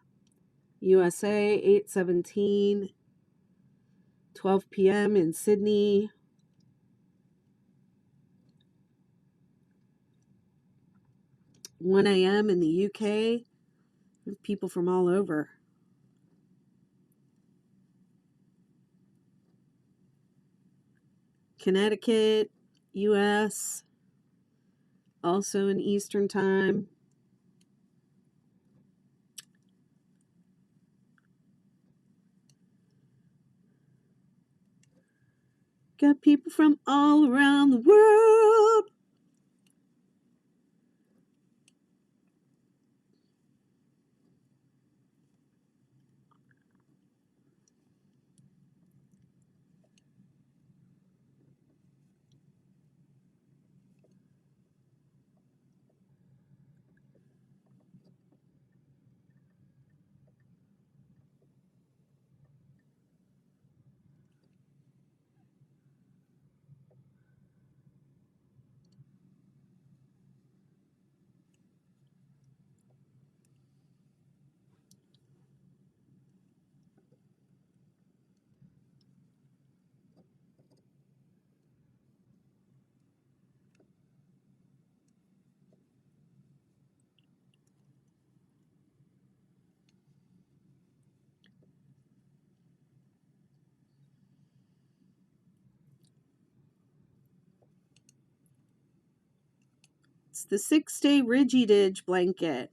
USA, 8:17, 12 p.m. in Sydney, 1 a.m. in the UK. People from all over. Connecticut, US, also in Eastern Time. Got people from all around the world. It's the 6-day Ridgy Didge blanket.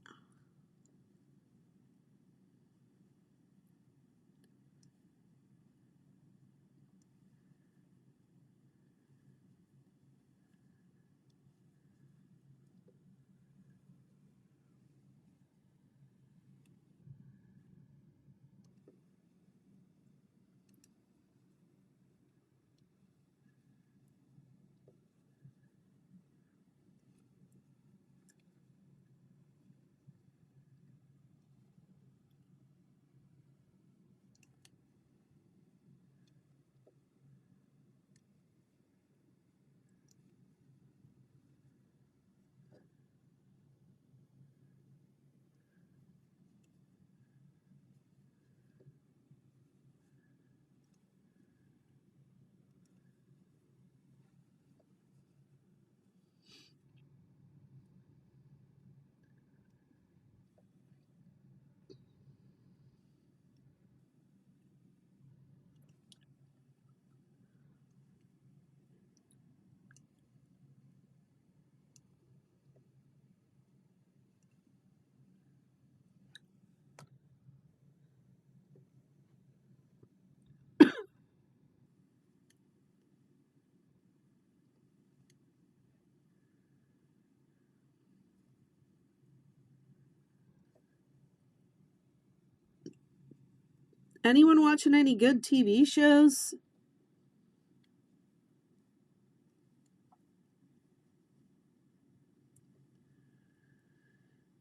Anyone watching any good TV shows?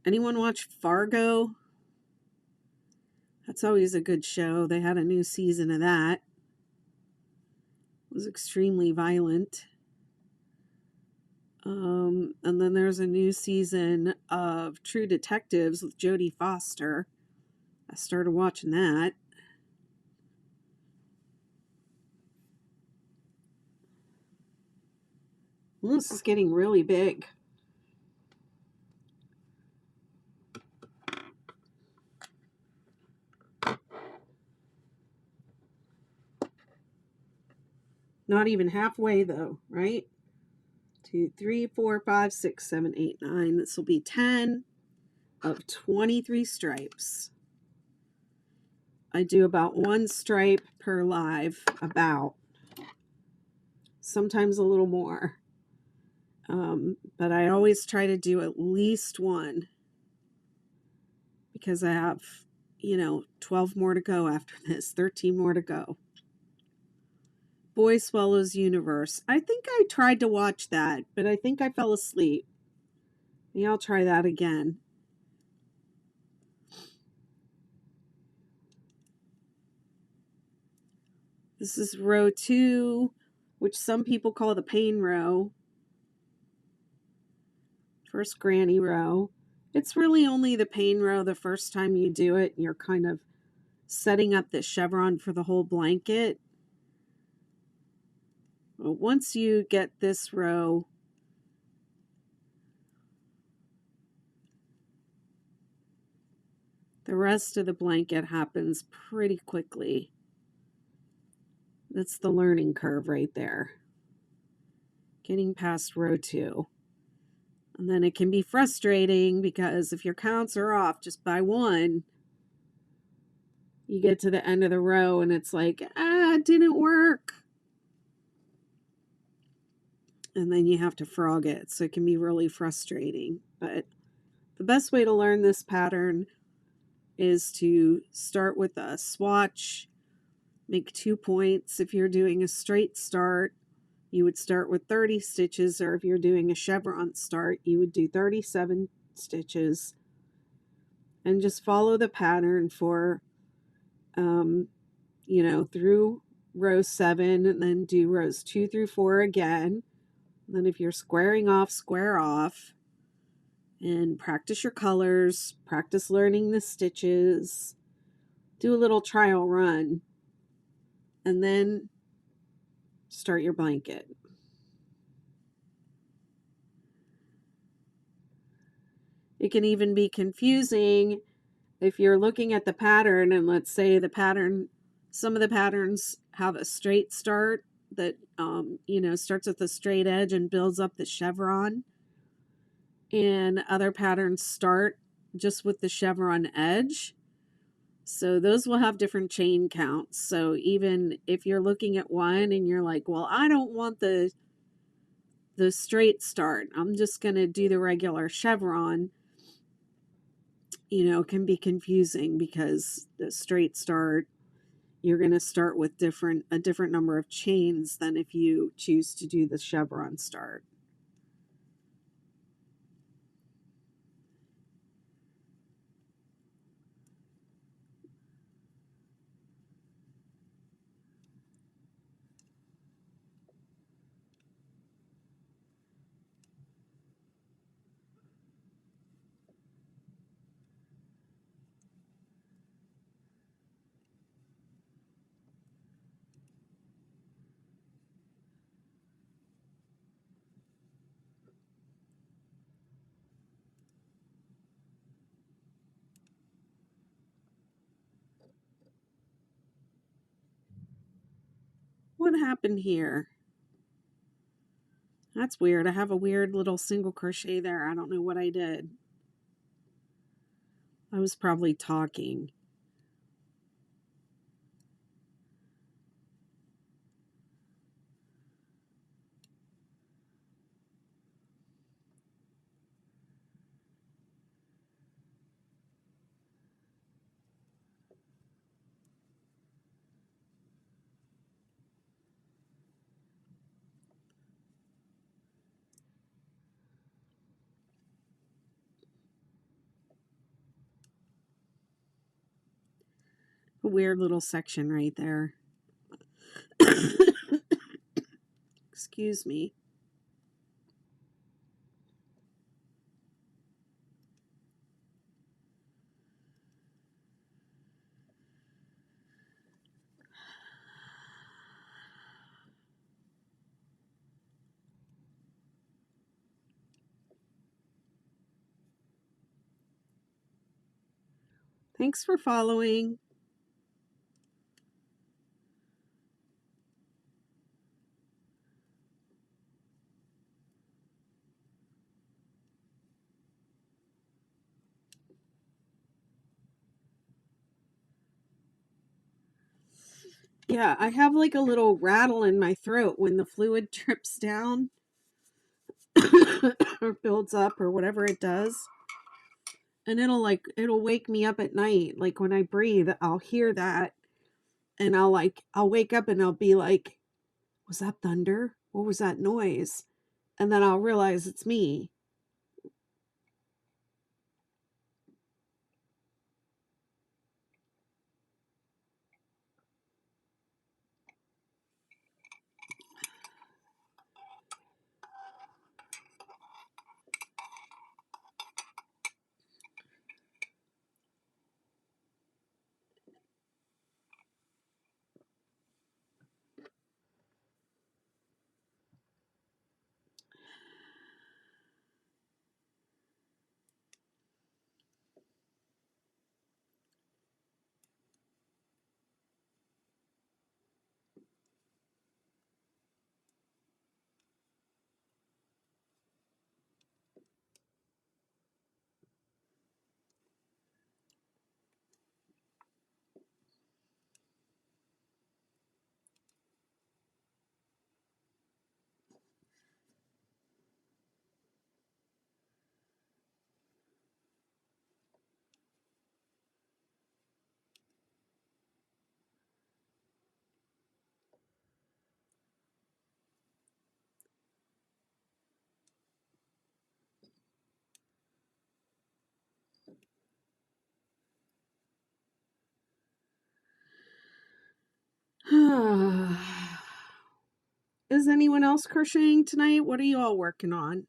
Anyone watch Fargo? That's always a good show. They had a new season of that. It was extremely violent. And then there's a new season of True Detectives with Jodie Foster. I started watching that. Well, this is getting really big. Not even halfway though, right? 2, 3, 4, 5, 6, 7, 8, 9. This will be 10 of 23 stripes. I do about 1 stripe per live, about. Sometimes a little more. But I always try to do at least 1 because I have, 12 more to go after this, 13 more to go. Boy Swallows Universe. I think I tried to watch that, but I think I fell asleep. Maybe I'll try that again. This is row 2, which some people call the pain row. First granny row. It's really only the pain row the first time you do it. You're kind of setting up the chevron for the whole blanket. But once you get this row, the rest of the blanket happens pretty quickly. That's the learning curve right there. Getting past row 2. And then it can be frustrating because if your counts are off just by 1, you get to the end of the row and it's like, it didn't work. and then you have to frog it. So it can be really frustrating. But the best way to learn this pattern is to start with a swatch, make 2 points. If you're doing a straight start, you would start with 30 stitches, or if you're doing a chevron start, you would do 37 stitches, and just follow the pattern for, through row 7, and then do rows 2 through 4 again. And then if you're squaring off, square off, and practice your colors, practice learning the stitches, do a little trial run, and then start your blanket. It can even be confusing if you're looking at the pattern, and let's say the pattern, some of the patterns have a straight start that, starts with a straight edge and builds up the chevron, and other patterns start just with the chevron edge. So those will have different chain counts. So even if you're looking at one and you're like, well, I don't want the straight start, I'm just going to do the regular chevron, can be confusing, because the straight start, you're going to start with a different number of chains than if you choose to do the chevron start. What happened here? That's weird. I have a weird little single crochet there. I don't know what I did. I was probably talking. A weird little section right there. Excuse me. Thanks for following. Yeah, I have like a little rattle in my throat when the fluid drips down or builds up or whatever it does. And it'll wake me up at night. Like when I breathe, I'll hear that, and I'll wake up and I'll be like, was that thunder? What was that noise? And then I'll realize it's me. Is anyone else crocheting tonight? What are you all working on?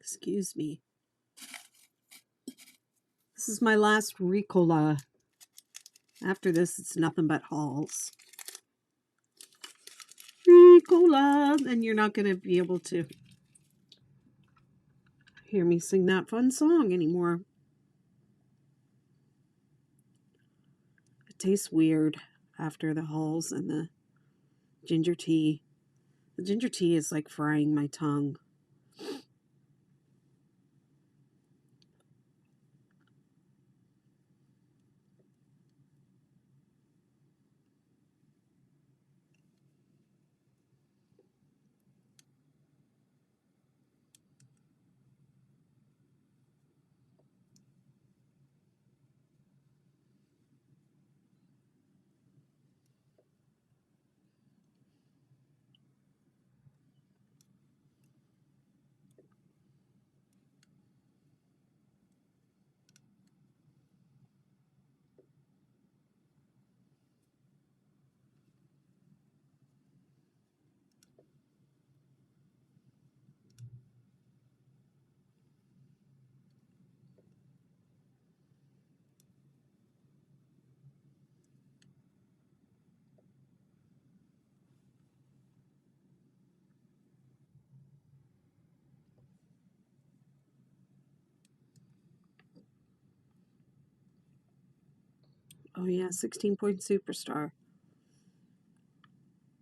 Excuse me. This is my last Ricola. After this, it's nothing but hauls. Ricola! And you're not going to be able to hear me sing that fun song anymore. It tastes weird after the hauls and the ginger tea. The ginger tea is like frying my tongue. Oh yeah, 16-point superstar.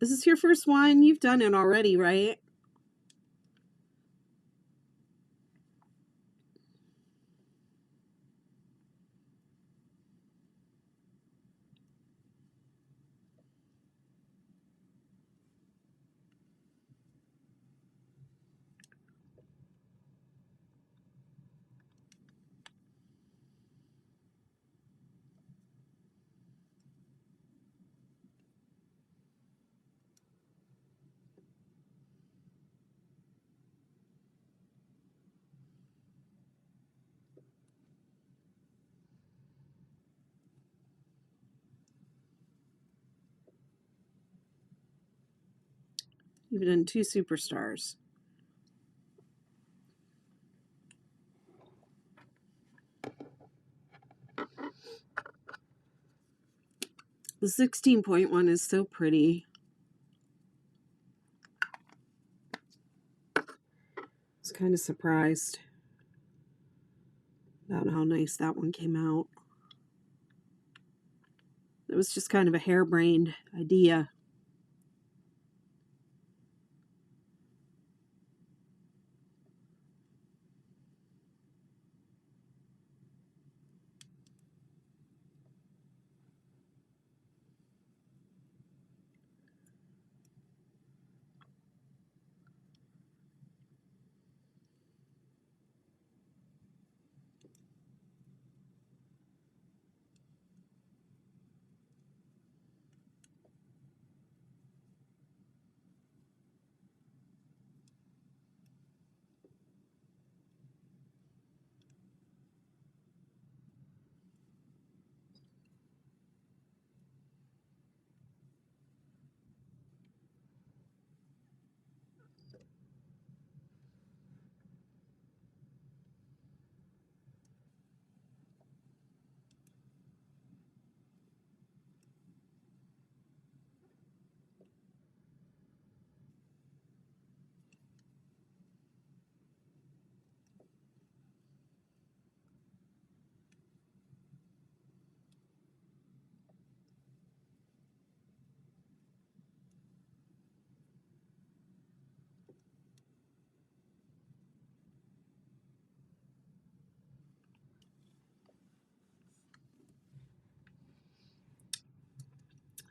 Is this your first one? You've done it already, right? You've done 2 superstars. The 16-point one is so pretty. I was kind of surprised about how nice that one came out. It was just kind of a harebrained idea.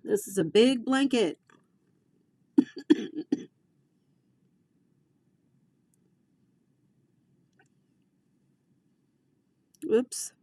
This is a big blanket. Oops.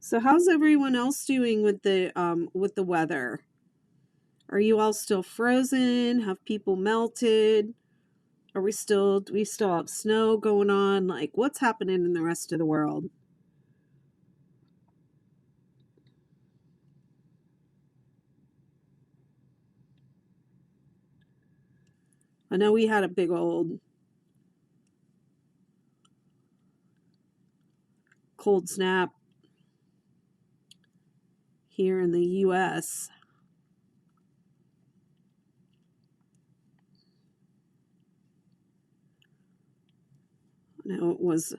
So how's everyone else doing with the weather? Are you all still frozen? Have people melted? Do we still have snow going on? Like, what's happening in the rest of the world? I know we had a big old cold snap here in the US. I know it was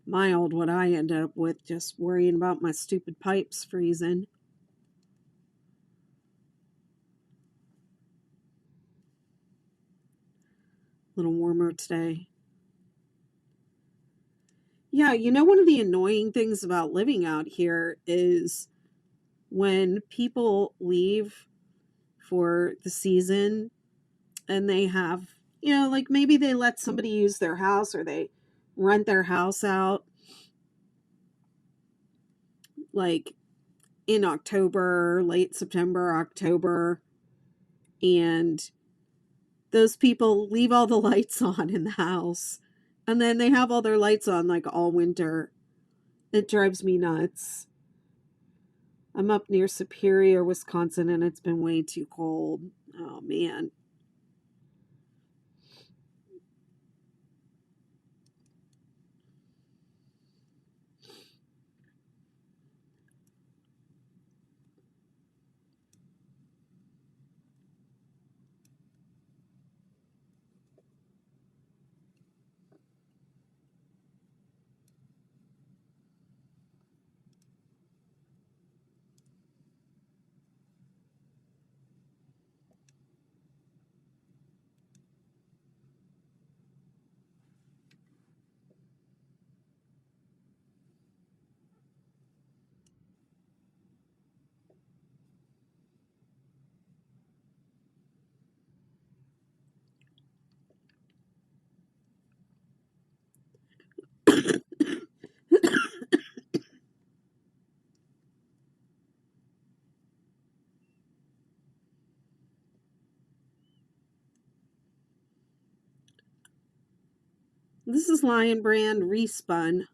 mild what I ended up with, just worrying about my stupid pipes freezing. A little warmer today. Yeah, you know, one of the annoying things about living out here is when people leave for the season and they have, you know, like maybe they let somebody use their house or they rent their house out like in October, late September, October, and those people leave all the lights on in the house and then they have all their lights on like all winter. It drives me nuts. I'm up near Superior, Wisconsin, and it's been way too cold. Oh man. This is Lion Brand Respun.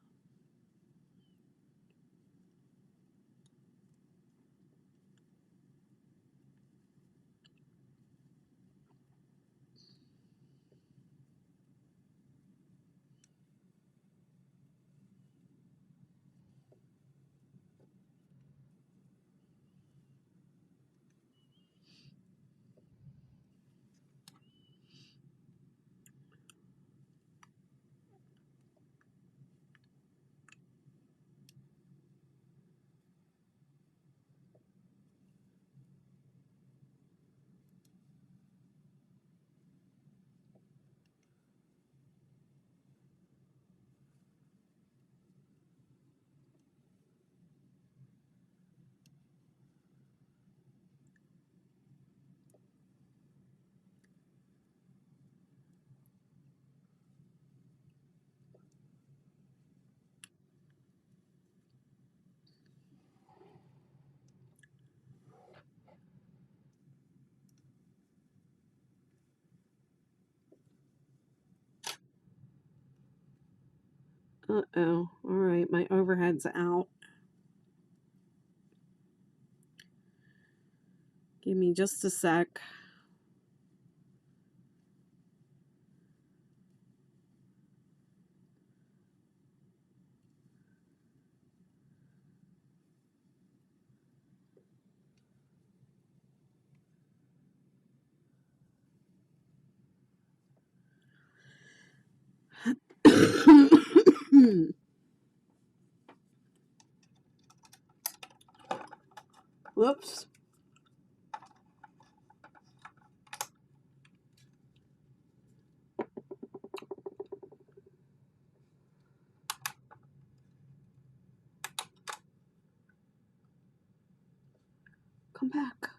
Uh-oh. All right, my overhead's out. Give me just a sec. Whoops. Come back.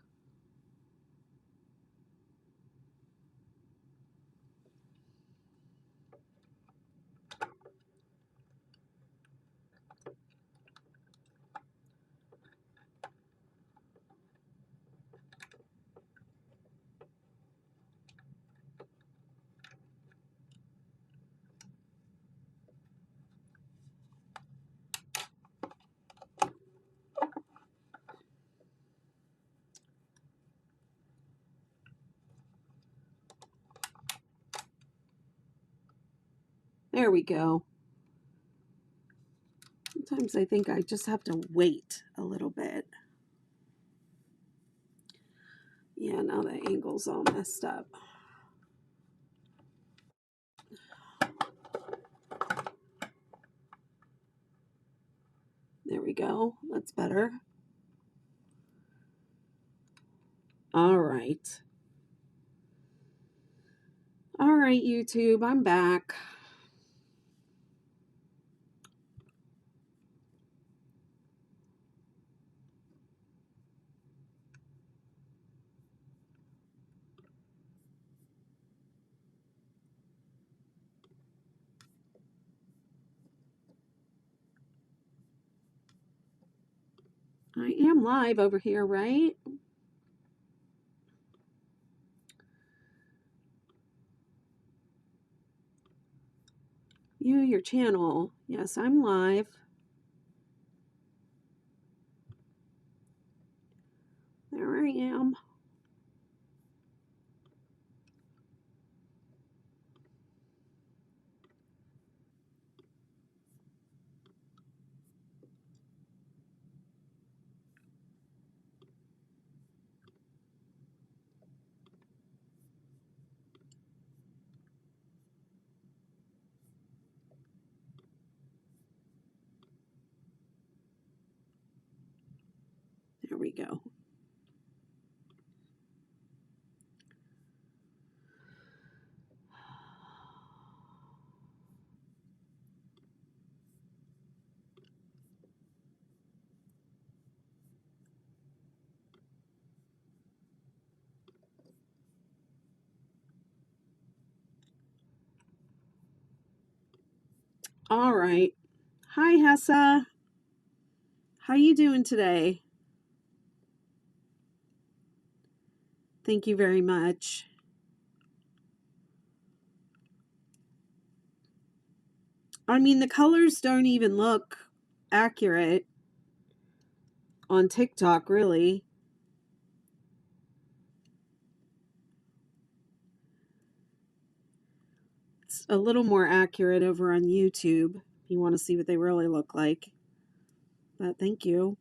There we go. Sometimes I think I just have to wait a little bit. Yeah, now the angle's all messed up. There we go. That's better. All right. All right, YouTube, I'm back. I am live over here, right? Your channel. Yes, I'm live. There I am. There we go. All right. Hi, Hessa. How you doing today? Thank you very much. I mean, the colors don't even look accurate on TikTok, really. It's a little more accurate over on YouTube if you want to see what they really look like. But thank you.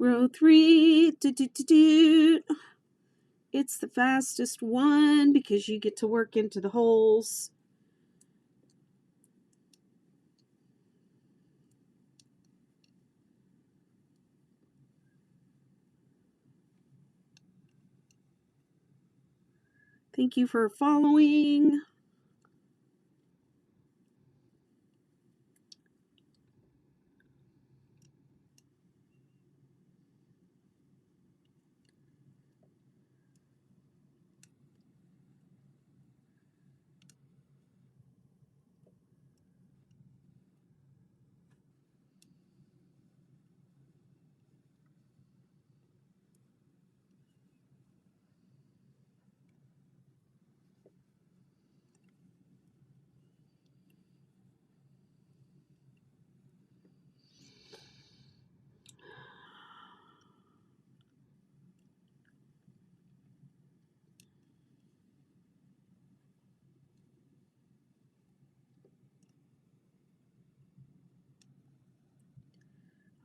Row 3. It's the fastest one because you get to work into the holes. Thank you for following.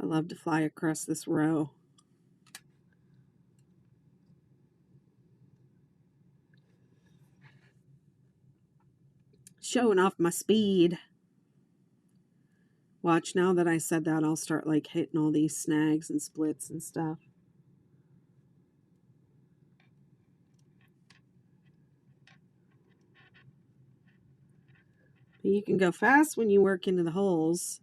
I love to fly across this row. Showing off my speed. Watch, now that I said that, I'll start like hitting all these snags and splits and stuff. But you can go fast when you work into the holes.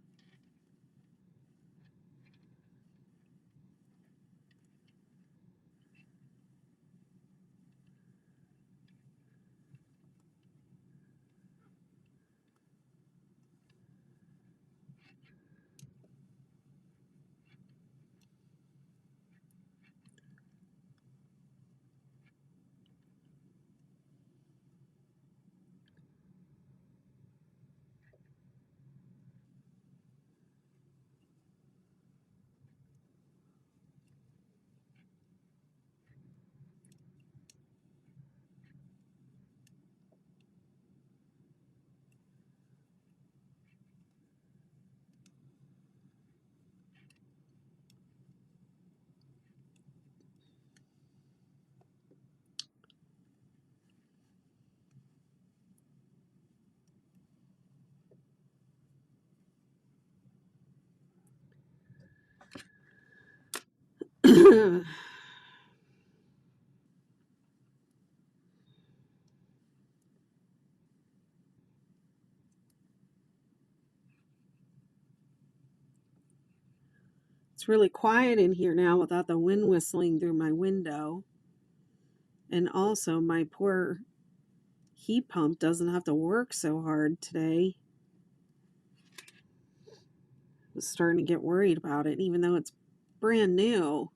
It's really quiet in here now without the wind whistling through my window. And also, my poor heat pump doesn't have to work so hard today. I was starting to get worried about it, even though it's brand new.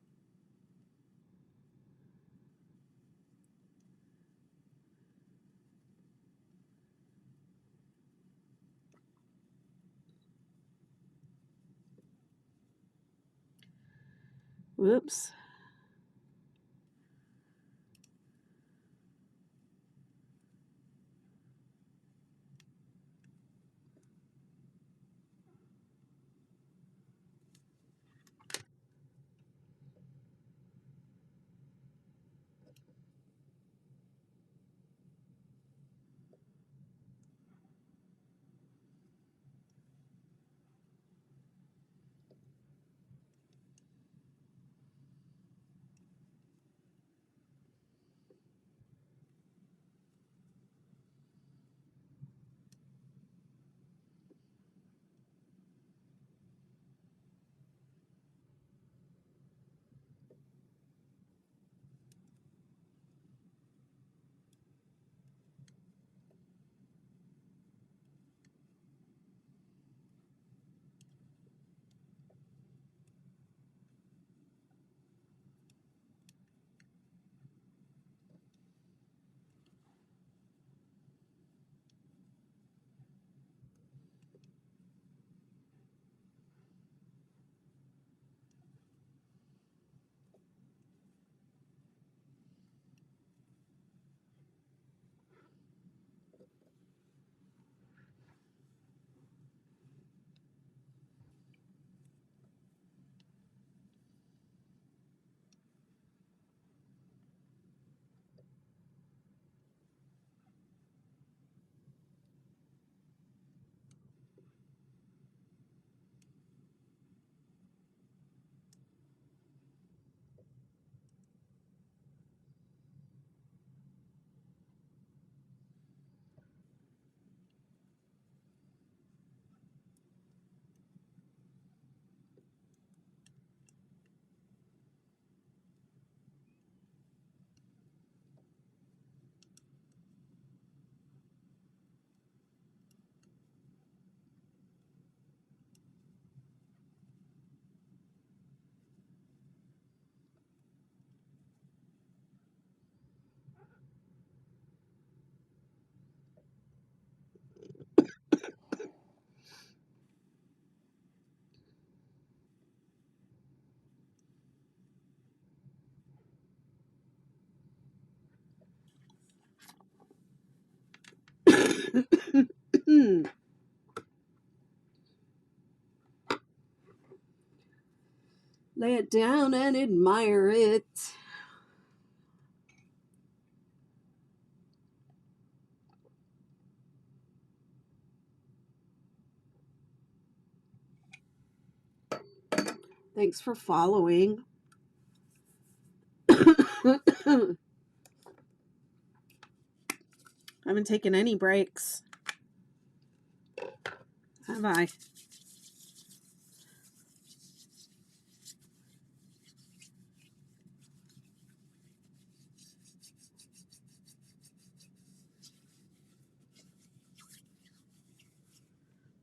Whoops. Lay it down and admire it. Thanks for following. I haven't taken any breaks, have I?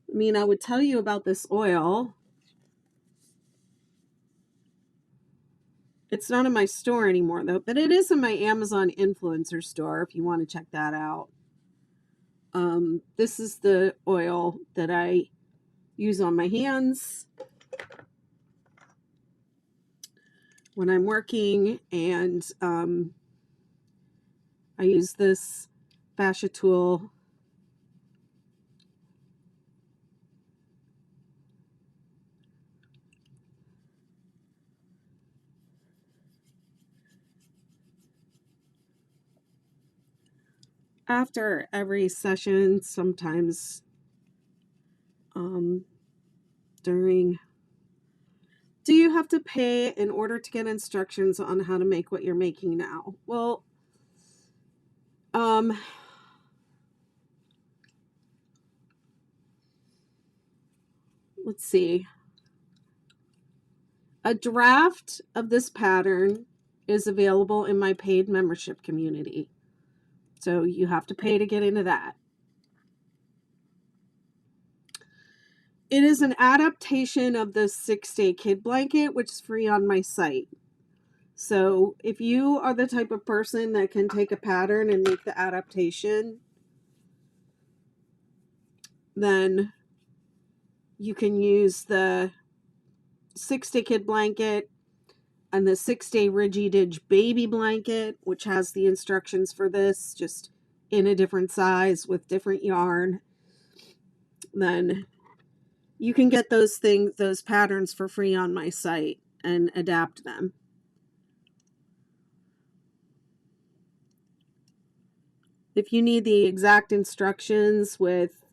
I mean, I would tell you about this oil. It's not in my store anymore, though, but it is in my Amazon influencer store if you want to check that out. This is the oil that I use on my hands when I'm working, and I use this fascia tool after every session, sometimes during. Do you have to pay in order to get instructions on how to make what you're making now? Well, let's see. A draft of this pattern is available in my paid membership community. So you have to pay to get into that. It is an adaptation of the 6-Day Kid Blanket, which is free on my site. So if you are the type of person that can take a pattern and make the adaptation, then you can use the 6-Day Kid Blanket and the 6-Day Ridgy Didge Baby Blanket, which has the instructions for this, just in a different size with different yarn. Then you can get those patterns for free on my site and adapt them. If you need the exact instructions with,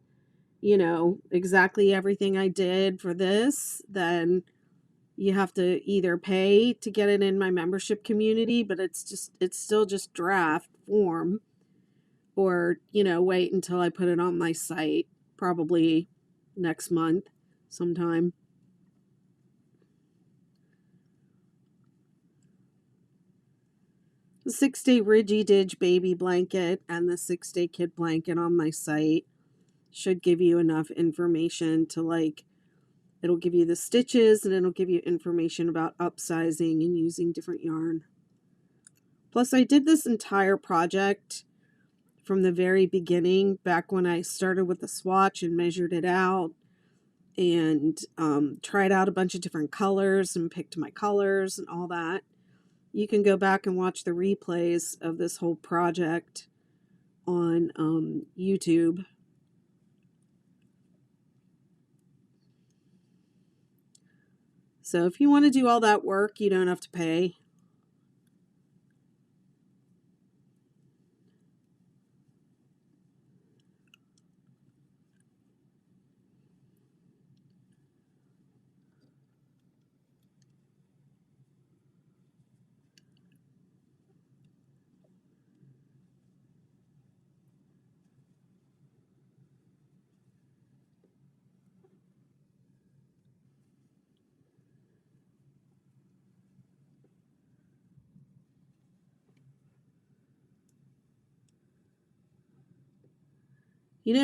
exactly everything I did for this, then you have to either pay to get it in my membership community, but it's still just draft form, or, wait until I put it on my site, probably next month sometime. The 6-Day Ridgy Didge Baby Blanket and the 6-Day Kid Blanket on my site should give you enough information to, it'll give you the stitches, and it'll give you information about upsizing and using different yarn. Plus, I did this entire project from the very beginning, back when I started with the swatch and measured it out, and tried out a bunch of different colors and picked my colors and all that. You can go back and watch the replays of this whole project on YouTube. So if you want to do all that work, you don't have to pay.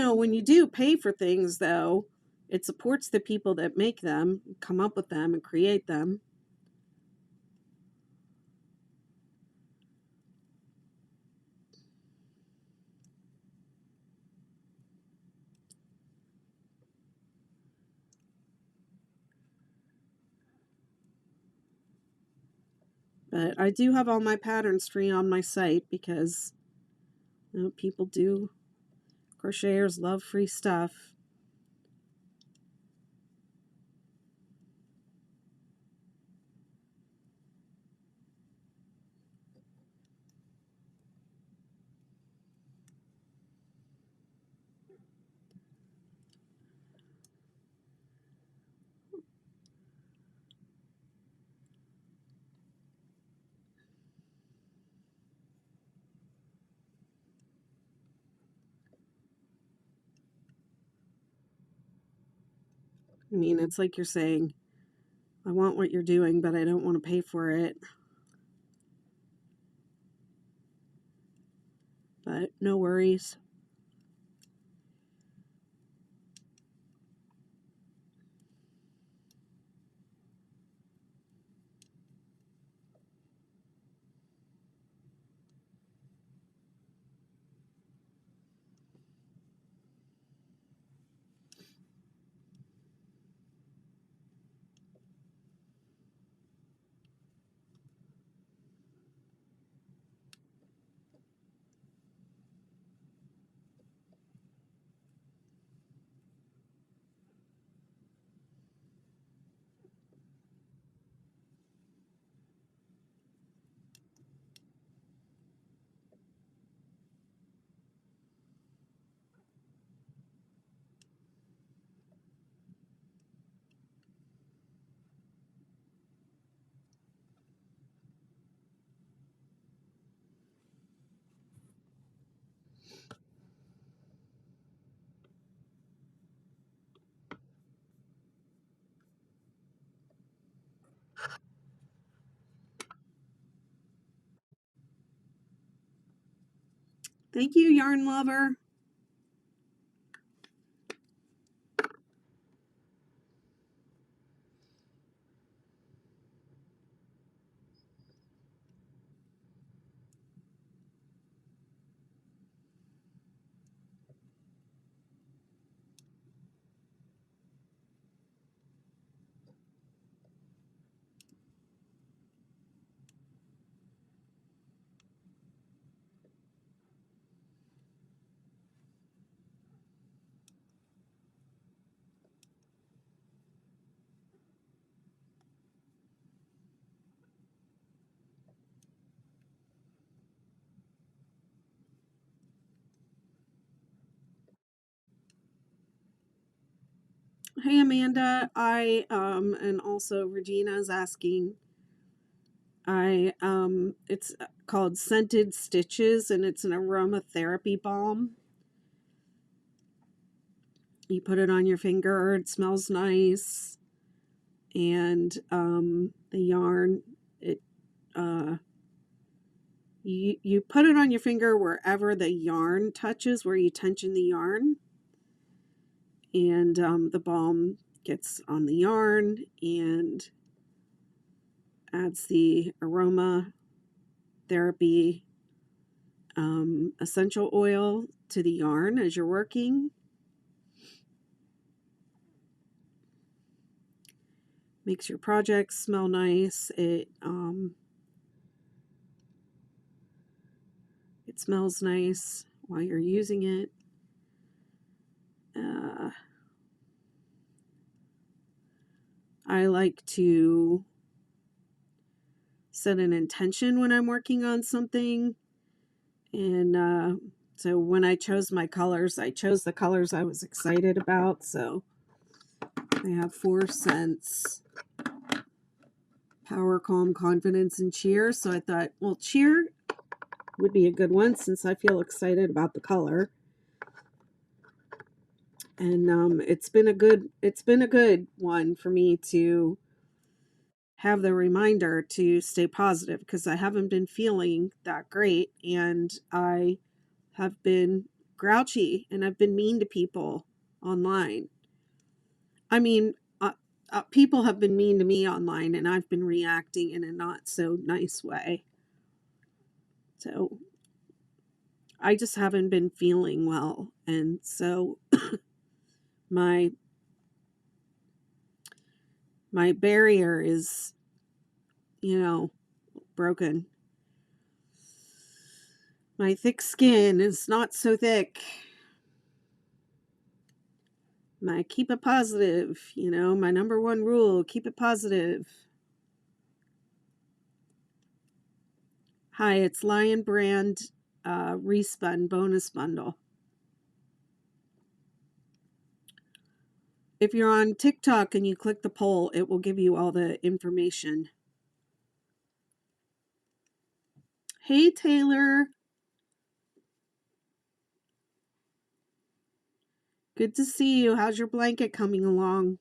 When you do pay for things, though, it supports the people that make them, come up with them, and create them. But I do have all my patterns free on my site because people do. Crocheters love free stuff. I mean, it's like you're saying, I want what you're doing, but I don't want to pay for it. But no worries. Thank you, yarn lover. Hey Amanda, and also Regina's asking. It's called Scented Stitches, and it's an aromatherapy balm. You put it on your finger, it smells nice, and the yarn, it you put it on your finger wherever the yarn touches, where you tension the yarn, and the balm gets on the yarn and adds the aroma therapy essential oil to the yarn as you're working. Makes your projects smell nice. It smells nice while you're using it. I like to set an intention when I'm working on something. And so when I chose my colors, I chose the colors I was excited about. So I have 4 scents: power, calm, confidence, and cheer. So I thought, well, cheer would be a good one since I feel excited about the color. And it's been a good one for me to have the reminder to stay positive, because I haven't been feeling that great, and I have been grouchy and I've been mean to people online. I mean, people have been mean to me online, and I've been reacting in a not so nice way. So I just haven't been feeling well, and so my barrier is, broken. My thick skin is not so thick. My keep it positive, my number one rule, keep it positive. Hi, it's Lion Brand Respun bonus bundle. If you're on TikTok and you click the poll, it will give you all the information. Hey, Taylor. Good to see you. How's your blanket coming along?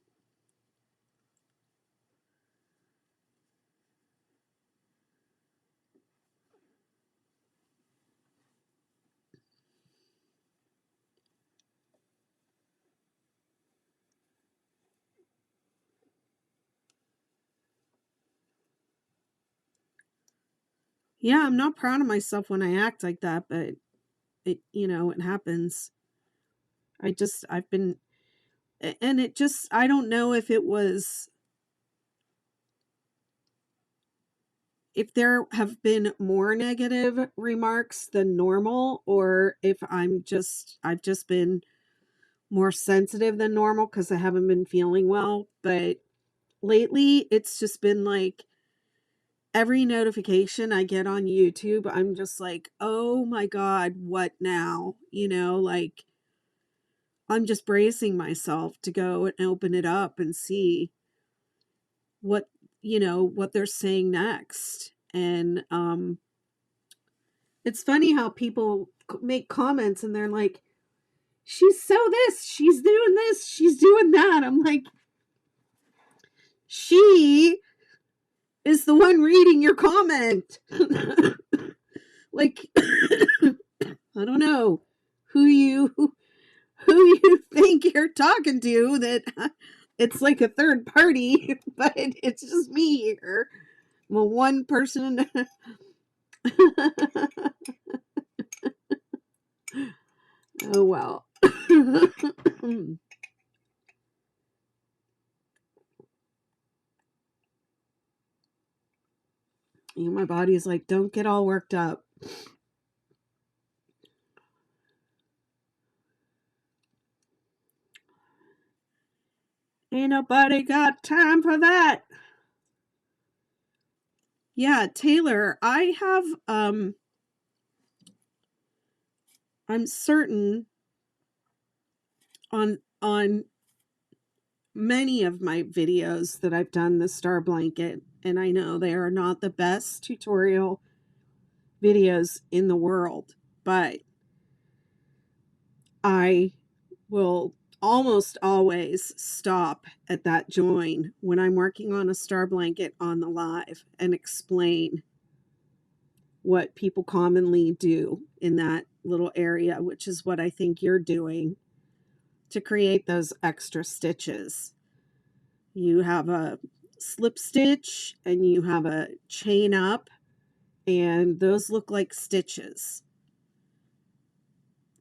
Yeah, I'm not proud of myself when I act like that, but it happens. I've been, and it just, I don't know if it was, if there have been more negative remarks than normal, or if I've just been more sensitive than normal because I haven't been feeling well. But lately, it's just been like every notification I get on YouTube, I'm just like, oh my God, what now? Like I'm just bracing myself to go and open it up and see what, what they're saying next. And it's funny how people make comments and they're like, she's so this, she's doing that. I'm like, she is the one reading your comment. Like, I don't know who you think you're talking to, that it's like a third party, but it's just me here. Well, one person. Oh, well. My body's like, don't get all worked up. Ain't nobody got time for that. Yeah, Taylor, I have, I'm certain on many of my videos that I've done the star blanket, and I know they are not the best tutorial videos in the world, but I will almost always stop at that join when I'm working on a star blanket on the live and explain what people commonly do in that little area, which is what I think you're doing to create those extra stitches. You have a slip stitch and you have a chain up, and those look like stitches.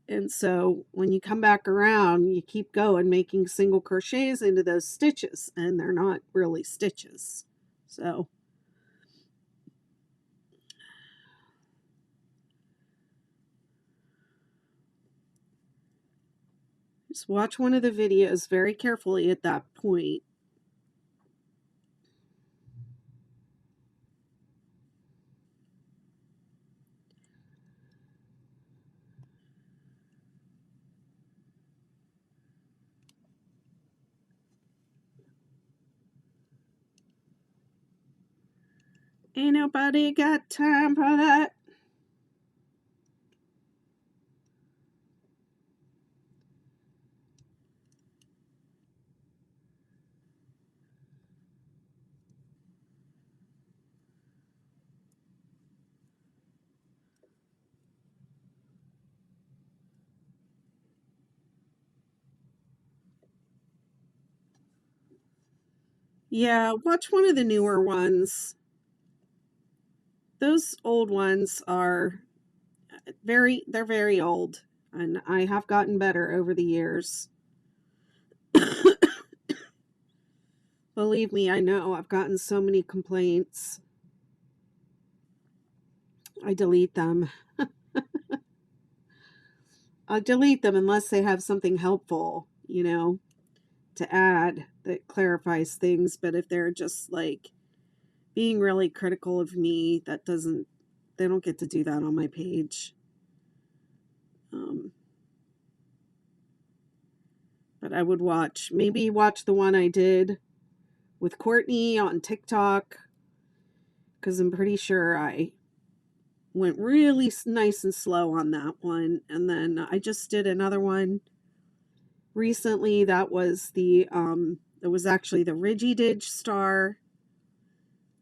And so when you come back around, you keep going, making single crochets into those stitches, and they're not really stitches. So just watch one of the videos very carefully at that point. Ain't nobody got time for that. Yeah, watch one of the newer ones. Those old ones are they're very old, and I have gotten better over the years. Believe me, I know. I've gotten so many complaints. I delete them. I delete them unless they have something helpful, to add that clarifies things. But if they're just like being really critical of me, they don't get to do that on my page. But I would maybe watch the one I did with Courtney on TikTok, because I'm pretty sure I went really nice and slow on that one. And then I just did another one recently that was it was actually the Ridgy Didge star,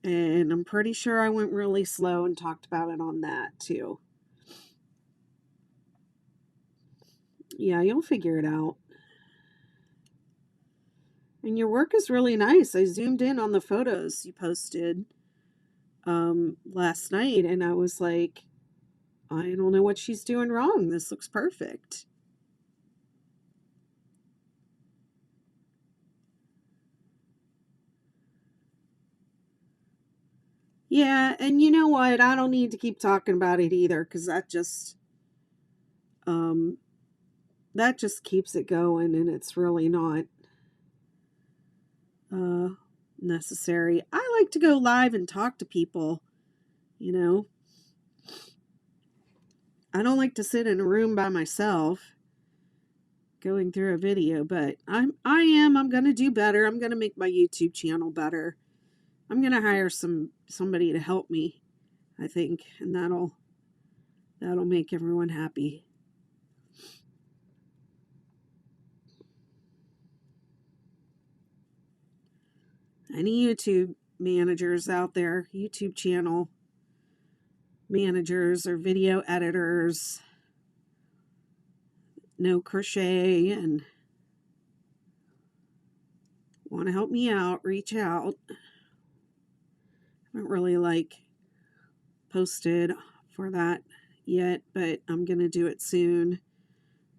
and I'm pretty sure I went really slow and talked about it on that too. Yeah, you'll figure it out. And your work is really nice. I zoomed in on the photos you posted. last night, and I was like, I don't know what she's doing wrong. This looks perfect. Yeah, and you know what? I don't need to keep talking about it either, because um that just keeps it going, and it's really not uh necessary. I like to go live and talk to people, you know. I don't like to sit in a room by myself going through a video, but I'm going to do better. I'm going to make my YouTube channel better. I'm going to hire somebody to help me, I think, and that'll make everyone happy. Any YouTube managers out there, YouTube channel managers or video editors, know crochet and want to help me out, reach out. I haven't really posted for that yet, but I'm going to do it soon.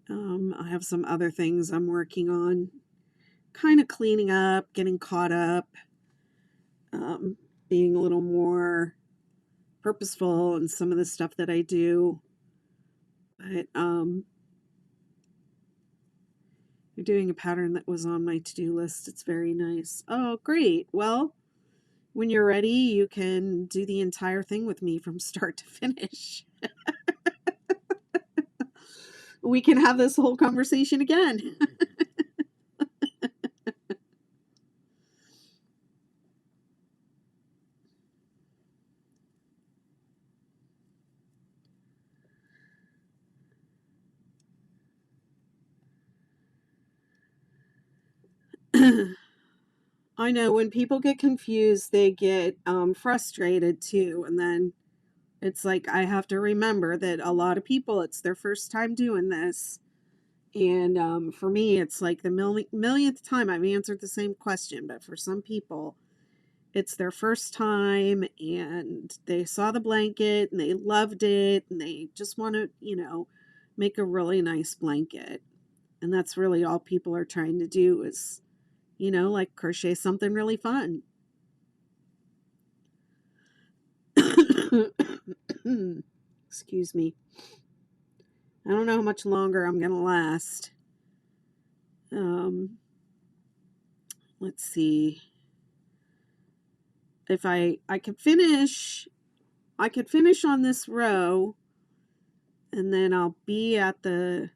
I have some other things I'm working on, kind of cleaning up, getting caught up, being a little more purposeful in some of the stuff that I do. But you're doing a pattern that was on my to-do list. It's very nice. Oh, great. Well, when you're ready, you can do the entire thing with me from start to finish. We can have this whole conversation again. I know when people get confused, they get frustrated too. And then it's like, I have to remember that a lot of people, it's their first time doing this. And for me, it's like the millionth time I've answered the same question. But for some people, it's their first time and they saw the blanket and they loved it and they just want to, make a really nice blanket. And that's really all people are trying to do is, crochet something really fun. Excuse me. I don't know how much longer I'm going to last. Let's see. If I could finish on this row, and then I'll be at the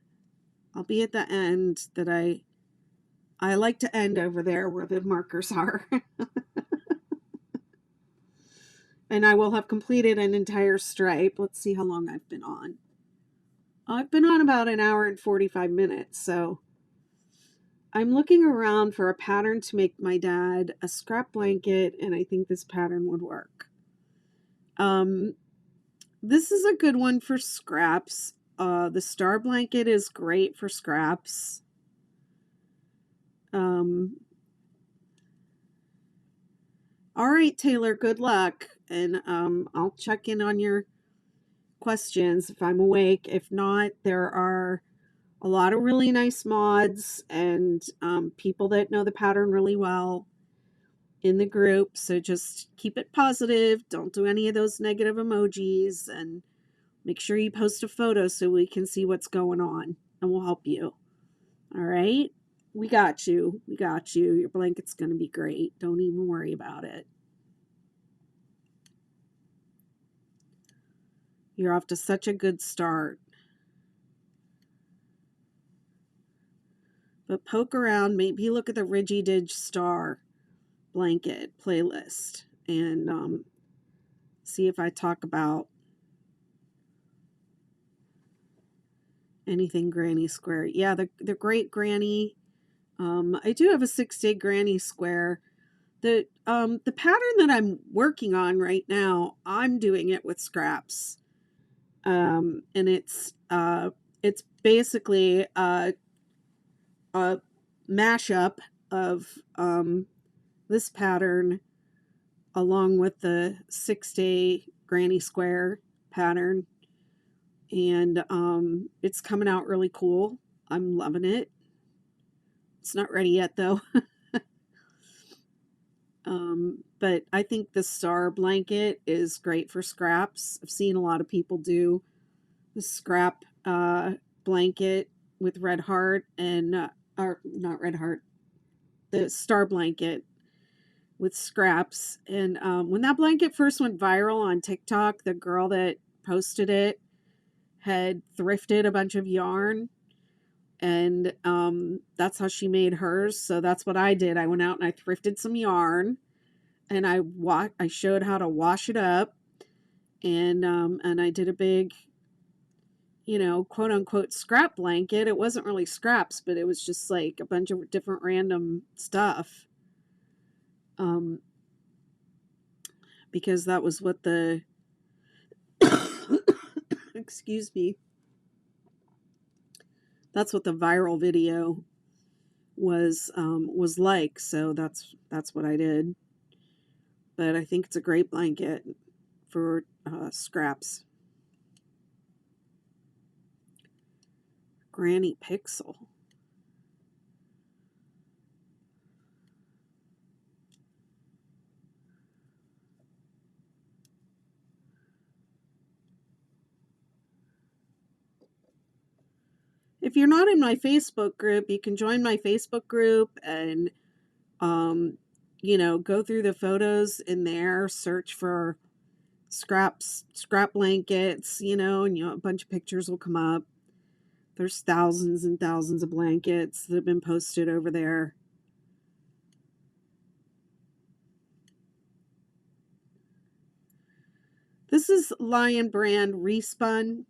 end that I like to end over there where the markers are. And I will have completed an entire stripe. Let's see how long I've been on. I've been on about an hour and 45 minutes, so I'm looking around for a pattern to make my dad a scrap blanket, and I think this pattern would work. This is a good one for scraps. The star blanket is great for scraps. All right, Taylor, good luck. And I'll check in on your questions if I'm awake. If not, there are a lot of really nice mods and people that know the pattern really well in the group. So just keep it positive. Don't do any of those negative emojis, and make sure you post a photo so we can see what's going on, and we'll help you. All right? We got you. We got you. Your blanket's going to be great. Don't even worry about it. You're off to such a good start. But poke around, maybe look at the Ridgy Didge Star blanket playlist and see if I talk about anything granny square. Yeah, the great granny. I do have a 6-day granny square. The pattern that I'm working on right now, I'm doing it with scraps. And it's basically a mashup of this pattern along with the 6-day granny square pattern. And it's coming out really cool. I'm loving it. It's not ready yet though. But I think the star blanket is great for scraps. I've seen a lot of people do the scrap blanket with red heart and or not red heart, the star blanket with scraps. And when that blanket first went viral on TikTok, the girl that posted it had thrifted a bunch of yarn, and that's how she made hers. So that's what I did. I went out and I thrifted some yarn, and I showed how to wash it up, and I did a big, you know, quote unquote scrap blanket. It wasn't really scraps, but it was just like a bunch of different random stuff. Because that was what the excuse me. That's what the viral video was like. So that's what I did. But I think it's a great blanket for scraps. Granny Pixel. If you're not in my Facebook group, you can join my Facebook group and, you know, go through the photos in there, search for scrap blankets, you know, and a bunch of pictures will come up. There's thousands and thousands of blankets that have been posted over there. This is Lion brand Respun.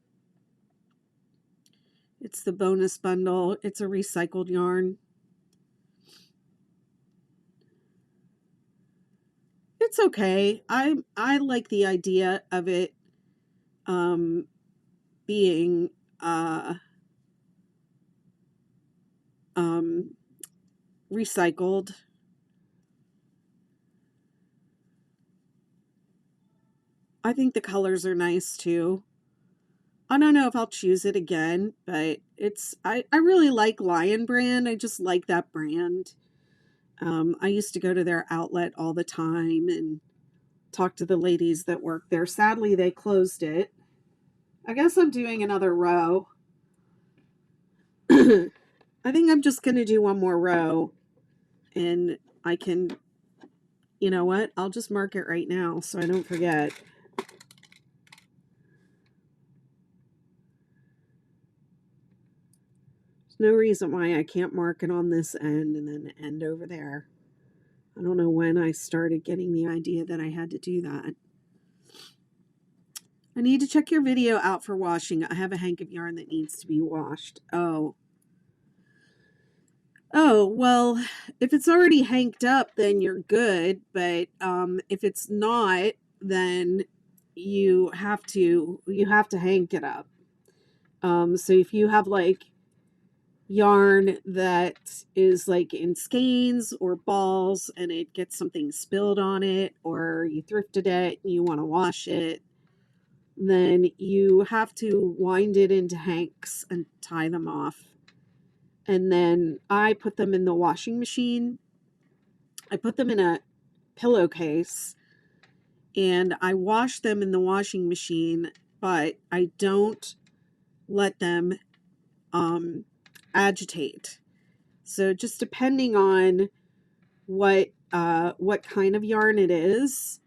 It's the bonus bundle. It's a recycled yarn. It's okay. I like the idea of it being recycled. I think the colors are nice too. I don't know if I'll choose it again, but I really like Lion brand. I just like that brand. I used to go to their outlet all the time and talk to the ladies that work there. Sadly, they closed it. I guess I'm doing another row. I think I'm just going to do one more row, and I can, you know what? I'll just mark it right now so I don't forget. There's no reason why I can't mark it on this end and then end over there. I don't know when I started getting the idea that I had to do that. I need to check your video out for washing. I have a hank of yarn that needs to be washed. Oh, well, if it's already hanked up, then you're good. But if it's not, then you have to hank it up. So if you have like yarn that is like in skeins or balls and it gets something spilled on it, or you thrifted it and you want to wash it, then you have to wind it into hanks and tie them off. And then I put them in the washing machine. I put them in a pillowcase and I wash them in the washing machine, but I don't let them agitate. So just depending on what kind of yarn it is,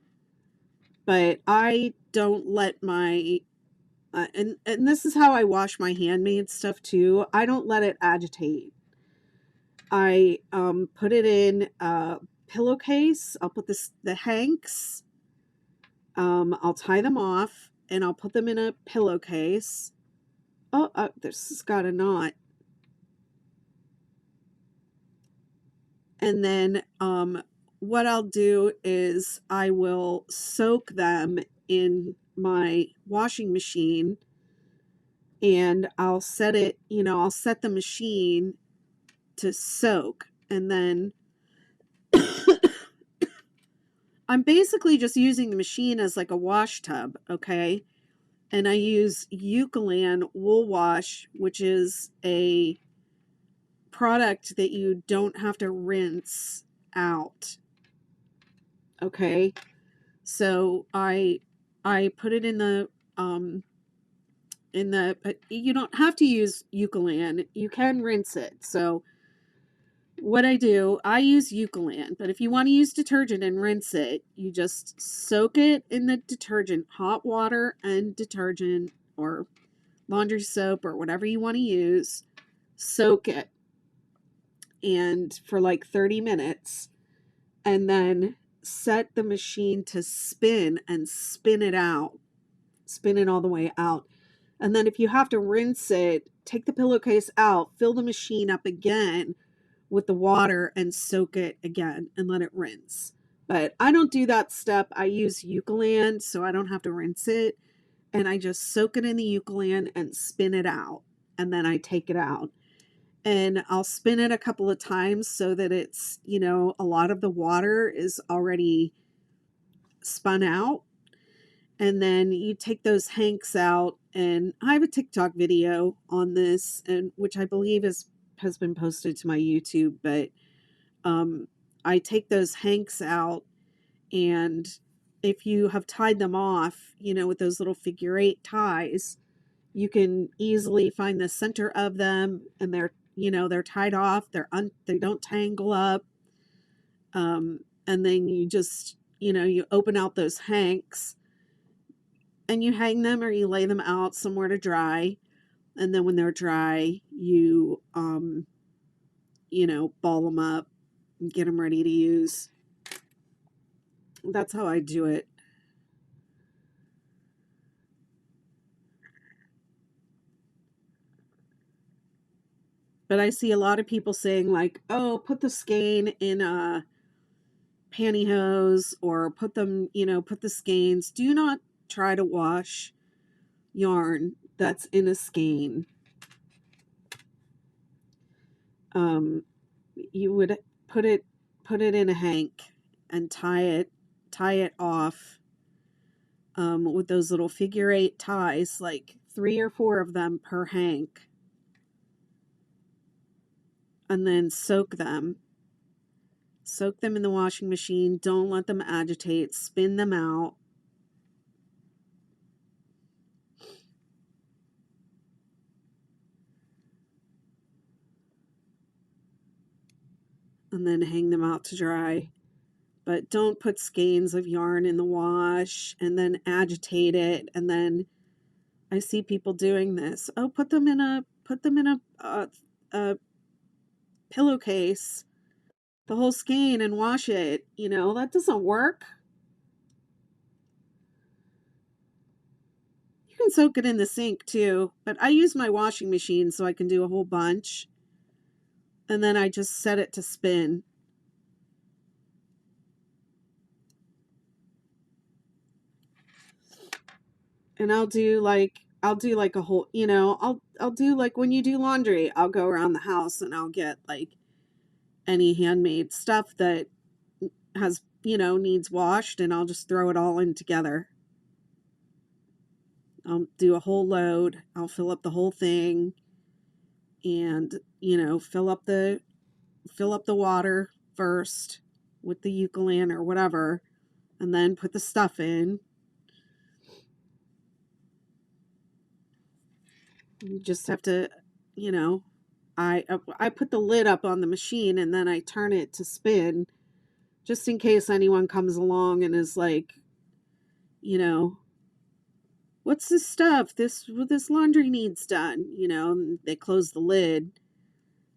but I don't let my and this is how I wash my handmade stuff too. I don't let it agitate. I put it in a pillowcase. I'll put the hanks. I'll tie them off and I'll put them in a pillowcase. Oh, this has got a knot. And then what I'll do is I will soak them in my washing machine, and I'll set it, you know, I'll set the machine to soak, and then I'm basically just using the machine as like a wash tub, okay? And I use Eucalan Wool Wash, which is a product that you don't have to rinse out, okay? So I put it um in the you don't have to use Eucalan. You can rinse it. So what I do, I use Eucalan, but if you want to use detergent and rinse it, you just soak it in the detergent, hot water and detergent or laundry soap or whatever you want to use. Soak it and for like 30 minutes and then set the machine to spin and spin it out. Spin it all the way out. And then if you have to rinse it, take the pillowcase out, fill the machine up again with the water and soak it again and let it rinse. But I don't do that step. I use Eucalan so I don't have to rinse it. And I just soak it in the Eucalan and spin it out. And then I take it out. And I'll spin it a couple of times so that it's, you know, a lot of the water is already spun out. And then you take those hanks out, and I have a TikTok video on this, and which I believe has been posted to my YouTube, but I take those hanks out, and if you have tied them off, you know, with those little figure 8 ties, you can easily find the center of them, and they're, you know, they're tied off, they don't tangle up. And then you just, you know, you open out those hanks and you hang them or you lay them out somewhere to dry. And then when they're dry, you know, ball them up and get them ready to use. That's how I do it. But I see a lot of people saying like, oh, put the skein in a pantyhose or put them, you know, put the skeins. Do not try to wash yarn that's in a skein. You would put it in a hank and tie it off with those little figure 8 ties, like 3 or 4 of them per hank, and then soak them in the washing machine. Don't let them agitate. Spin them out. And then hang them out to dry. But don't put skeins of yarn in the wash and then agitate it. And then I see people doing this. Oh, put them in a pillowcase, the whole skein, and wash it. You know, that doesn't work. You can soak it in the sink too, but I use my washing machine so I can do a whole bunch. And then I just set it to spin. And I'll do like a whole, you know, I'll do like when you do laundry, I'll go around the house and I'll get like any handmade stuff that has, you know, needs washed, and I'll just throw it all in together. I'll do a whole load. I'll fill up the whole thing and, you know, fill up the water first with the Eucalan or whatever, and then put the stuff in. You just have to, you know, I put the lid up on the machine and then I turn it to spin just in case anyone comes along and is like, you know, what's this stuff? This laundry needs done, you know, and they close the lid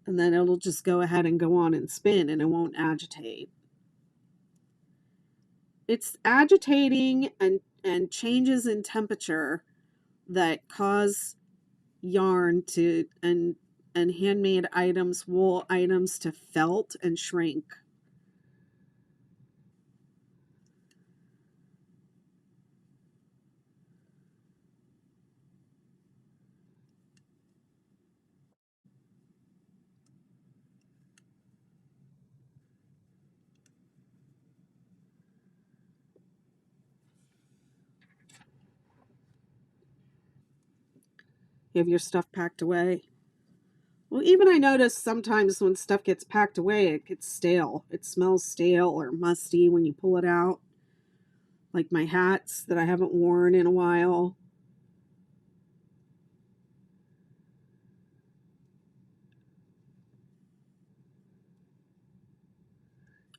and then it'll just go ahead and go on and spin and it won't agitate. It's agitating and changes in temperature that cause yarn to and handmade items, wool items, to felt and shrink. You have your stuff packed away. Well, even I notice sometimes when stuff gets packed away, it gets stale. It smells stale or musty when you pull it out. Like my hats that I haven't worn in a while.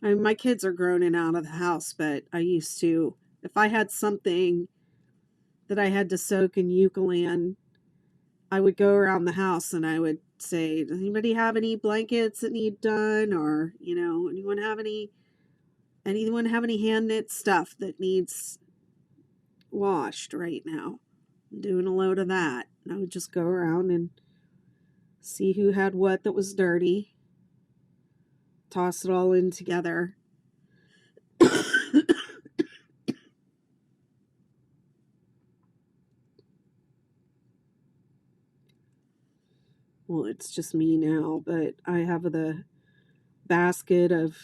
I mean, my kids are grown and out of the house, but I used to, if I had something that I had to soak in Eucalan, I would go around the house and I would say, does anybody have any blankets that need done? Or, anyone have any hand knit stuff that needs washed right now? I'm doing a load of that. And I would just go around and see who had what that was dirty, toss it all in together. Well, it's just me now, but I have the basket of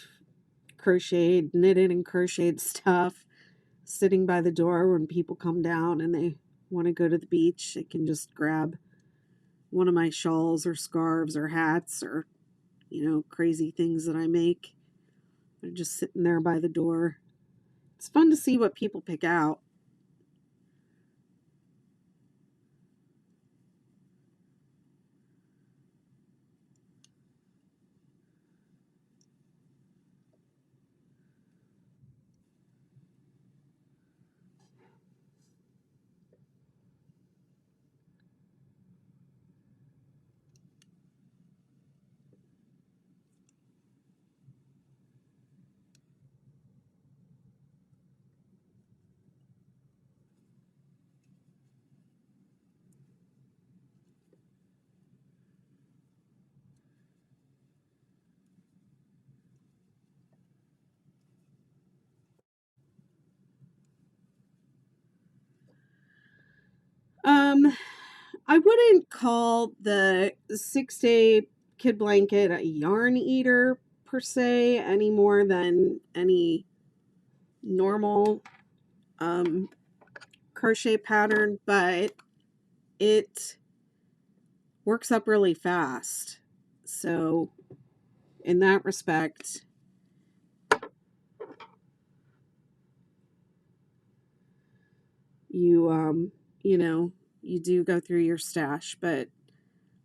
knitted and crocheted stuff sitting by the door. When people come down and they want to go to the beach, they can just grab one of my shawls or scarves or hats or, crazy things that I make. They're just sitting there by the door. It's fun to see what people pick out. I wouldn't call the 6-day kid blanket a yarn eater per se, any more than any normal crochet pattern, but it works up really fast. So in that respect, you do go through your stash. But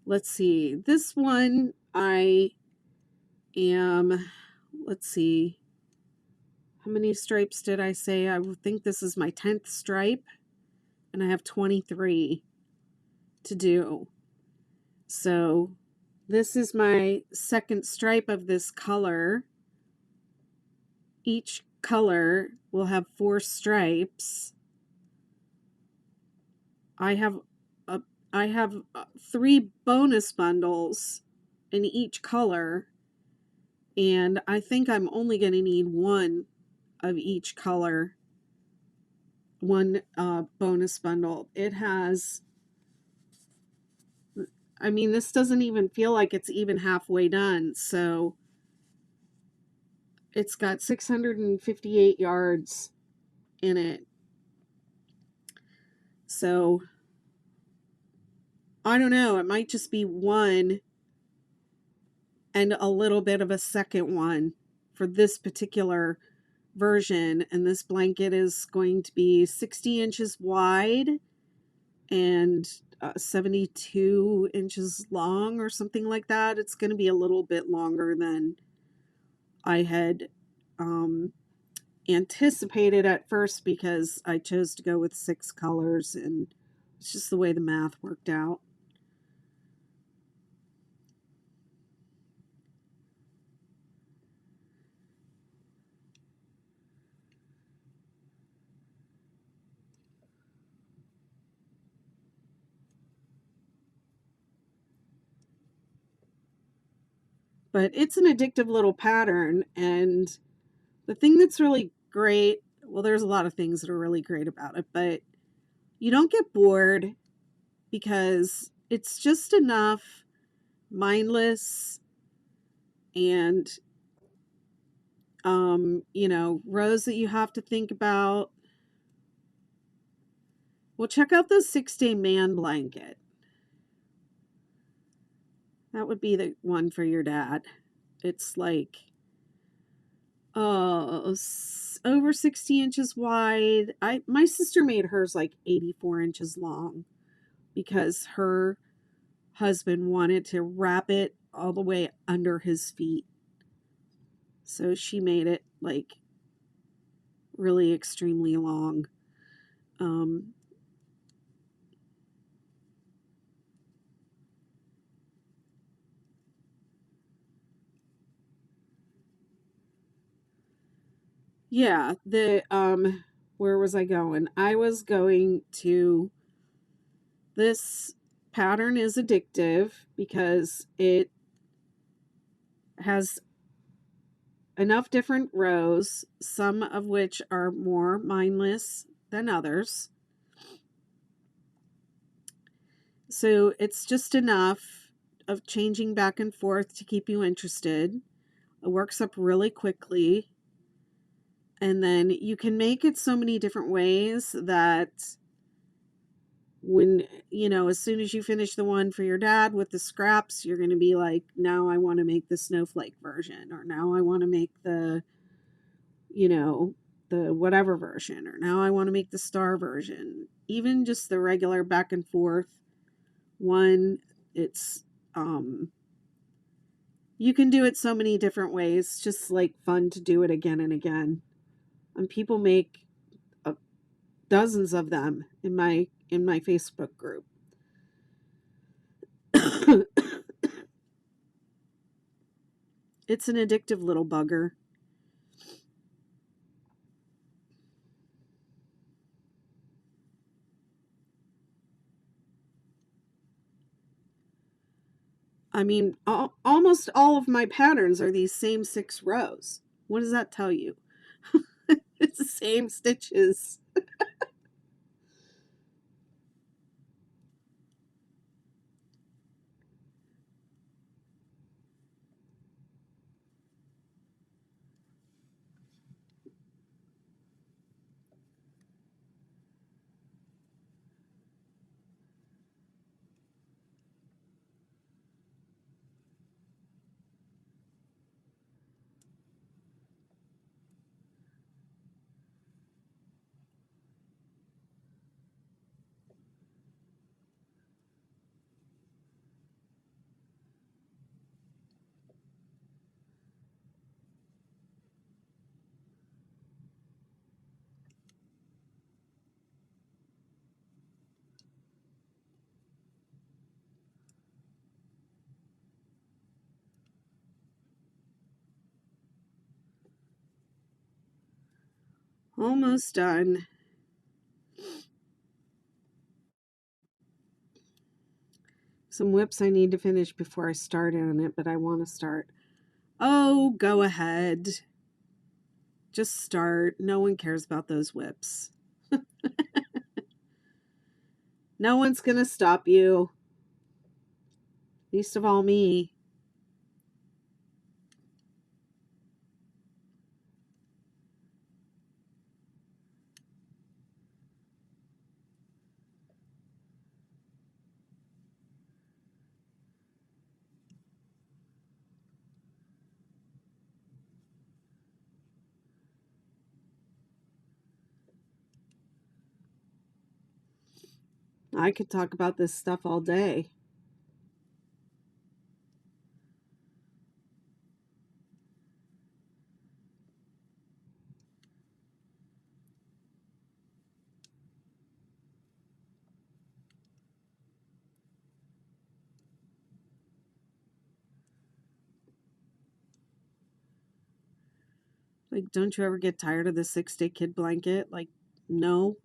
let's see, this one let's see, how many stripes did I say? I think this is my 10th stripe, and I have 23 to do. So this is my second stripe of this color. Each color will have 4 stripes. I have 3 bonus bundles in each color, and I think I'm only going to need 1 of each color, 1 bonus bundle. It has, I mean, this doesn't even feel like it's even halfway done. So it's got 658 yards in it. So I don't know, it might just be 1 and a little bit of a second one for this particular version. And this blanket is going to be 60 inches wide and 72 inches long or something like that. It's going to be a little bit longer than I had anticipated at first, because I chose to go with 6 colors, and it's just the way the math worked out. But it's an addictive little pattern, and the thing that's really great, well, there's a lot of things that are really great about it, but you don't get bored because it's just enough mindless and rows that you have to think about. Well, check out the 6-day man blanket. That would be the one for your dad. It's like over 60 inches wide. My sister made hers like 84 inches long because her husband wanted to wrap it all the way under his feet. So she made it like really extremely long. Yeah, where was I going? I was going to this pattern is addictive because it has enough different rows, some of which are more mindless than others. So it's just enough of changing back and forth to keep you interested. It works up really quickly. And then you can make it so many different ways that when, as soon as you finish the one for your dad with the scraps, you're going to be like, now I want to make the snowflake version, or now I want to make the whatever version, or now I want to make the star version. Even just the regular back and forth one, it's you can do it so many different ways. It's just like fun to do it again and again. And people make dozens of them in my Facebook group. It's an addictive little bugger. I mean, almost all of my patterns are these same 6 rows. What does that tell you? It's the same stitches. Almost done. Some whips I need to finish before I start on it, but I want to start. Oh, go ahead. Just start. No one cares about those whips. No one's going to stop you. Least of all me. I could talk about this stuff all day. Like, don't you ever get tired of the 6-day kid blanket? Like, no.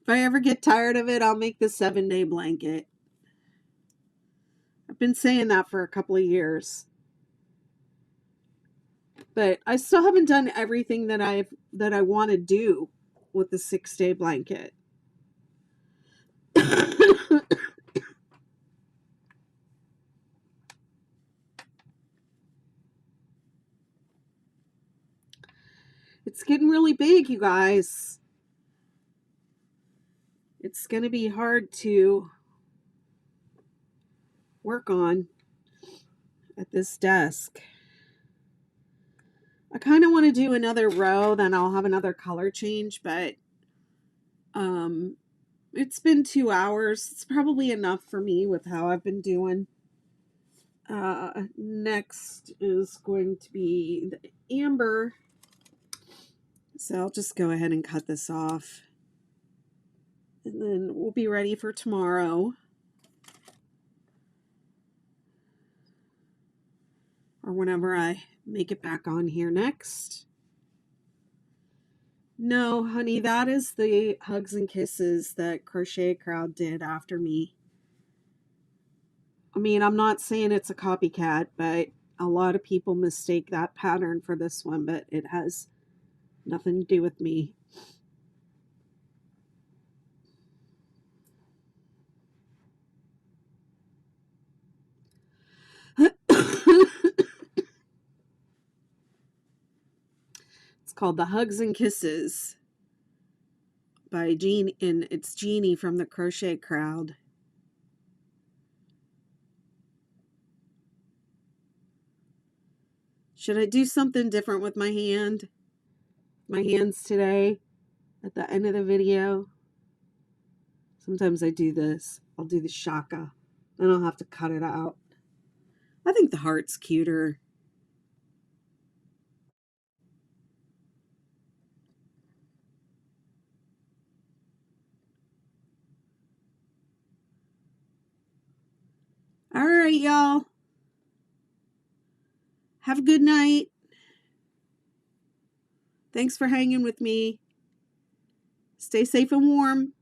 If I ever get tired of it, I'll make the 7-day blanket. I've been saying that for a couple of years. But I still haven't done everything that I want to do with the 6-day blanket. It's getting really big, you guys. it's going to be hard to work on at this desk. I kind of want to do another row, then I'll have another color change, but it's been 2 hours. It's probably enough for me with how I've been doing. Next is going to be the amber. So I'll just go ahead and cut this off. And then we'll be ready for tomorrow. Or whenever I make it back on here next. No, honey, that is the Hugs and Kisses that Crochet Crowd did after me. I mean, I'm not saying it's a copycat, but a lot of people mistake that pattern for this one, but it has nothing to do with me. It's called the Hugs and Kisses by Jeannie, and it's Jeannie from the Crochet Crowd. Should I do something different with my hand? My hands today at the end of the video? Sometimes I do this. I'll do the shaka. Then I'll have to cut it out. I think the heart's cuter. All right, y'all. Have a good night. Thanks for hanging with me. Stay safe and warm.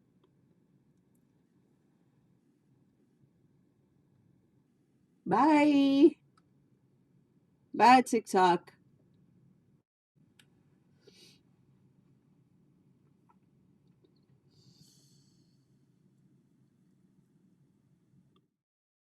Bye. Bye, TikTok.